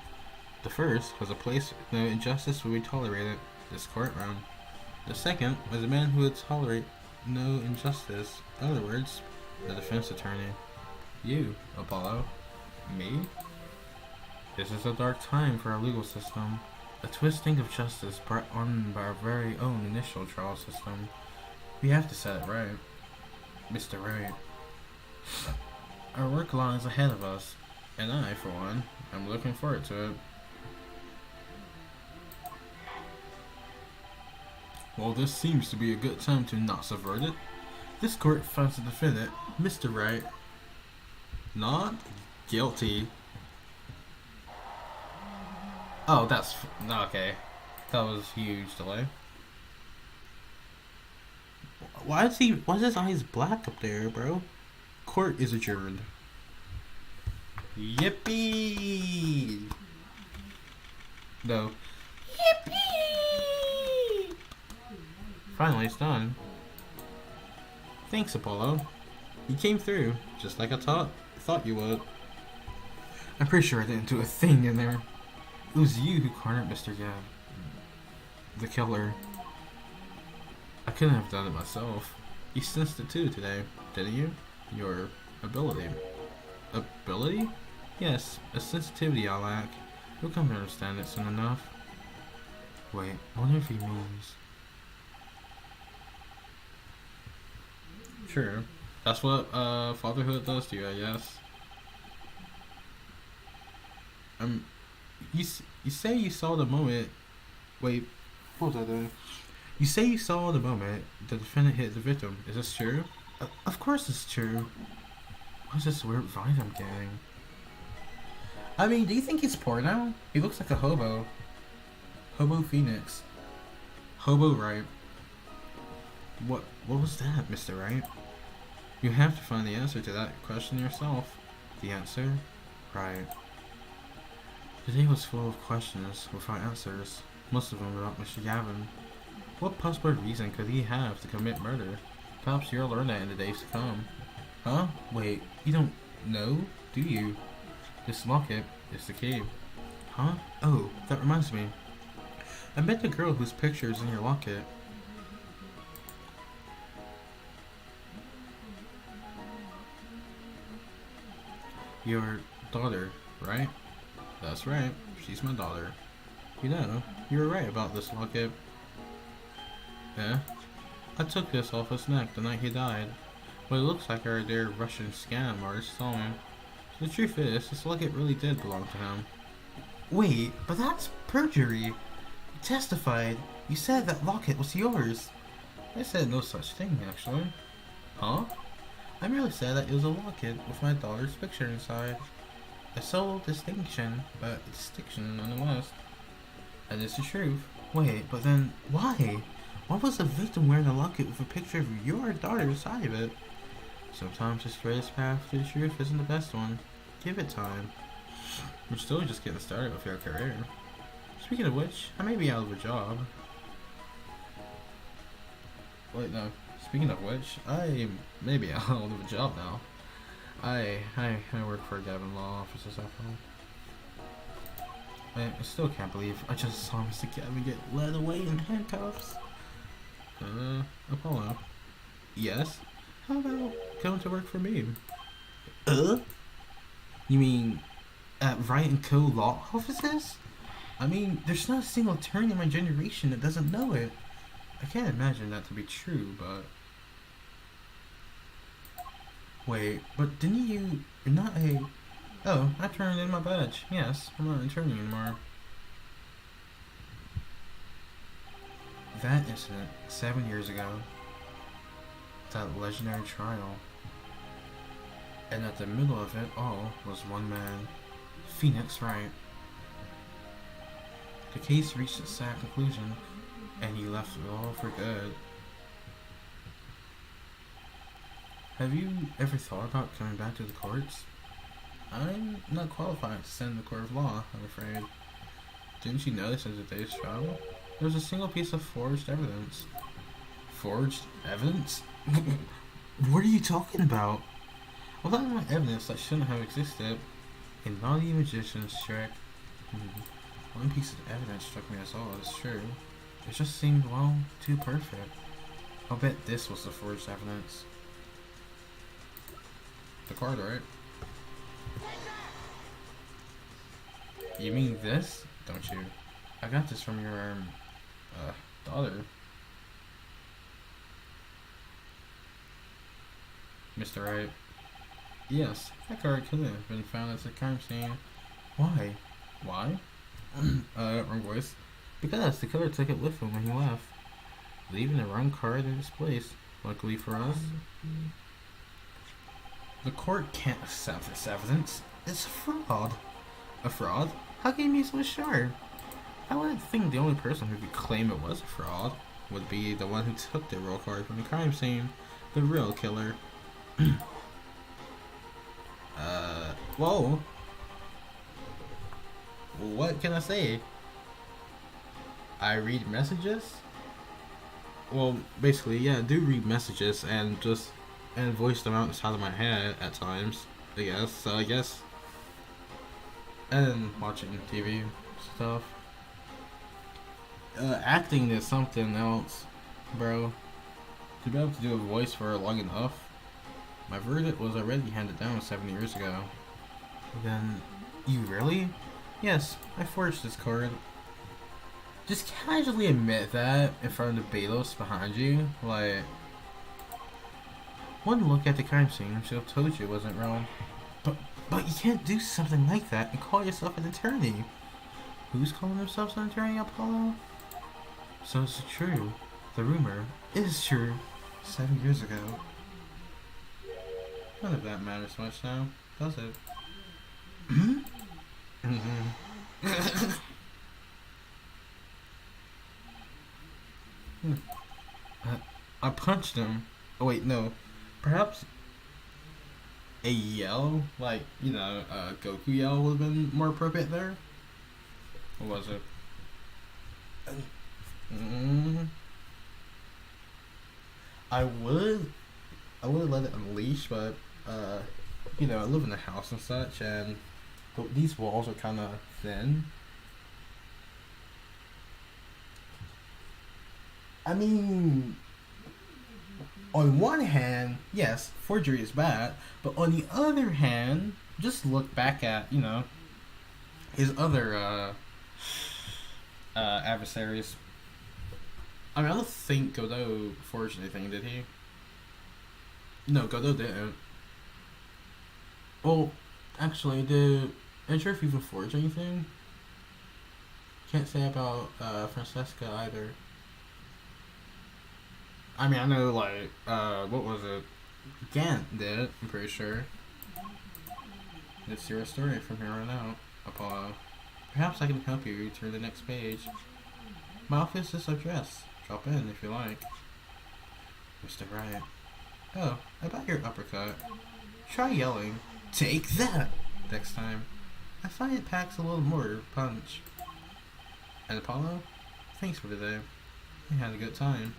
The first was a place no injustice would be tolerated, this courtroom. The second was a man who would tolerate no injustice. In other words, the defense attorney. You, Apollo. Me? This is a dark time for our legal system. A twisting of justice brought on by our very own initial trial system. We have to set it right. Mr. Wright. Our work lies ahead of us, and I, for one, am looking forward to it. Well, this seems to be a good time to not subvert it. This court finds the defendant, Mr. Wright, not guilty. Oh, that's... okay. That was a huge delay. Why is his eyes black up there, bro? Court is adjourned. Yippee! No. Yippee! Finally, it's done. Thanks, Apollo. You came through, just like I thought you would. I'm pretty sure I didn't do a thing in there. It was you who cornered Mr. Gav, the killer. I couldn't have done it myself. You sensed it too today, didn't you? Your ability. Ability? Yes, a sensitivity I lack. You'll come to understand it soon enough. Wait, I wonder if he means... Sure. That's what fatherhood does to you, I guess. You say you saw the moment... Wait, what was I doing? You say you saw the moment the defendant hit the victim. Is this true? Of course it's true. What's this weird vibe I'm getting? I mean, do you think he's poor now? He looks like a hobo. Hobo Phoenix. Hobo Wright. What was that, Mr. Wright? You have to find the answer to that question yourself. The answer? Right. The day was full of questions without answers, most of them about Mr. Gavin. What possible reason could he have to commit murder? Perhaps you'll learn that in the days to come. Huh? Wait, you don't know, do you? This locket is the key. Huh? Oh, that reminds me. I met the girl whose picture is in your locket. Your daughter, right? That's right, she's my daughter. You know, you were right about this locket. Yeah? I took this off his neck the night he died, but it looks like our dear Russian scam artist stole him. The truth is, this locket really did belong to him. Wait, but that's perjury. You testified. You said that locket was yours. I said no such thing, actually. Huh? I merely said that it was a locket with my daughter's picture inside. A subtle distinction, but a distinction nonetheless. And it's the truth. Wait, but then why? Why was the victim wearing a locket with a picture of your daughter inside of it? Sometimes the straightest path to the truth isn't the best one. Give it time. We're still just getting started with your career. Speaking of which, I may be out of a job. Wait, no. Speaking of which, I may be out of a job now. I work for Gavin Law Offices after all. I still can't believe I just saw Mr. Gavin get led away in handcuffs. Apollo. Yes? How about going to work for me? You mean at Wright & Co. Law Offices? I mean, there's not a single attorney in my generation that doesn't know it. I can't imagine that to be true, but... Wait, but didn't you... You're not a... Oh, I turned in my badge. Yes, I'm not an attorney anymore. That incident, 7 years ago. That legendary trial. And at the middle of it all was one man, Phoenix Wright. The case reached its sad conclusion, and he left it all for good. Have you ever thought about coming back to the courts? I'm not qualified to stand in the court of law, I'm afraid. Didn't you notice in today's trial? There was a single piece of forged evidence. Forged evidence? What are you talking about? Well, that was evidence that shouldn't have existed. A naughty magician's trick. One piece of evidence struck me as all as true. It just seemed, well, too perfect. I'll bet this was the forged evidence. The card, right? You mean this? Don't you? I got this from your, daughter. Mr. Wright. Yes, that card could have been found at the crime scene. Why? Why? Wrong voice. Because the killer took it with him when he left, leaving the wrong card in its place. Luckily for us. The court can't accept this evidence. It's a fraud. A fraud? How can you be so sure? I would think the only person who could claim it was a fraud would be the one who took the real card from the crime scene. The real killer. Whoa. What can I say? I read messages? Well, basically, yeah, I do read messages and voice them out inside of my head at times, I guess. So I guess. And watching TV stuff. Acting is something else, bro. To be able to do a voice for long enough, my verdict was already handed down 7 years ago. Then, you really? Yes, I forged this card. Just casually admit that in front of the Balos behind you, like... One look at the crime scene should have told you it wasn't wrong. But you can't do something like that and call yourself an attorney. Who's calling themselves an attorney, Apollo? So it's true. The rumor is true. 7 years ago. None of that matters much now, does it? Hmm. I punched him. Oh wait, no. Perhaps a yell, like, Goku yell would have been more appropriate there. What was it? Mm, I would, I would let it unleash, but uh, I live in a house and such, and these walls are kind of thin. I mean, on one hand, yes, forgery is bad, but on the other hand, just look back at his other adversaries. I mean, I don't think Godot forged anything, did he? No, Godot didn't. Well, actually, did Edgeworth even forge anything? Can't say about Francesca either. I mean, I know, like, what was it? Gant did, I'm pretty sure. It's your story from here on out, Apollo. Perhaps I can help you turn the next page. My office is addressed. Drop in if you like. Mr. Riot. Oh, about your uppercut. Try yelling, "Take that!" next time. I find it packs a little more punch. And Apollo, thanks for today. We had a good time.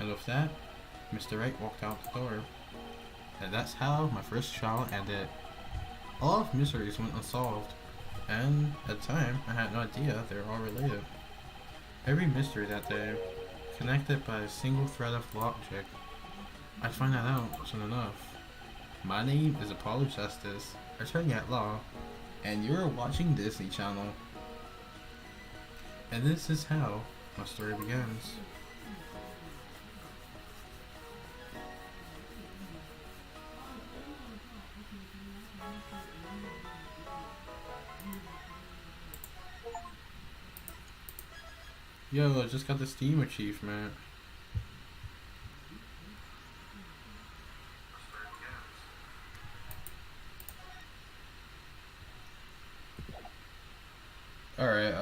And with that, Mr. Wright walked out the door. And that's how my first trial ended. All of mysteries went unsolved, and at the time, I had no idea they were all related. Every mystery that day, connected by a single thread of logic. I find that out soon enough. My name is Apollo Justice, attorney at law, and you're watching Disney Channel. And this is how my story begins. Yo, I just got the Steam achievement. Alright,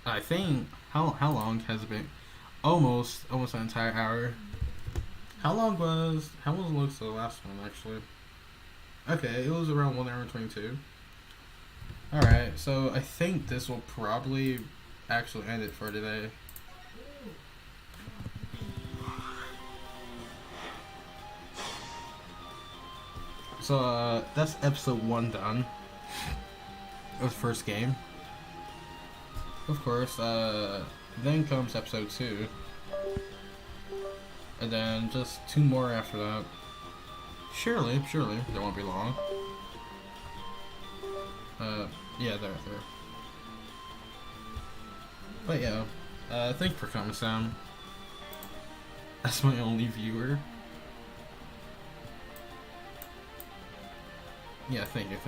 I think how long has it been? Almost an entire hour. How was the last one actually? Okay, it was around 1 hour and 22. Alright, so I think this will probably actually end it for today. So that's episode 1 done of the first game. Of course, then comes episode 2. And then just 2 more after that. Surely, they won't be long. Yeah, they're. But yeah, thank you for coming, Sam. That's my only viewer. Yeah, thank you.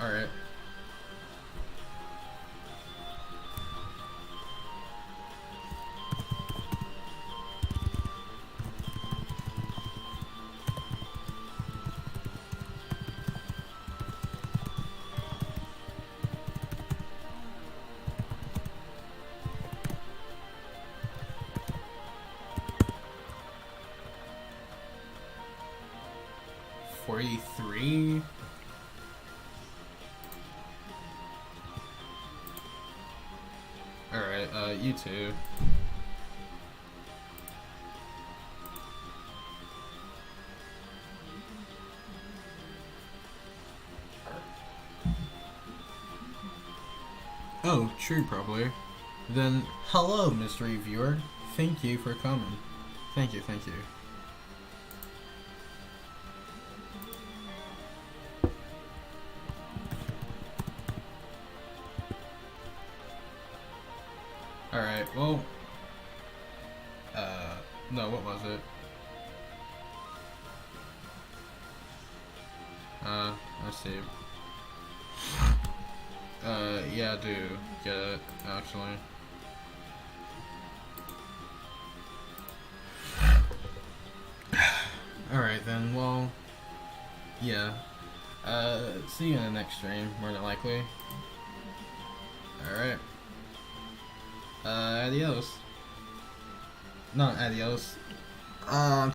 Alright. $43. Alright, you too. Oh, true, probably. Then, hello, mystery viewer. Thank you for coming. Thank you. Alright, well, No, what was it? Let's see. Yeah, I do get it, actually. Alright then, well, yeah. See you in the next stream, more than likely. Alright. Adios. Not adios.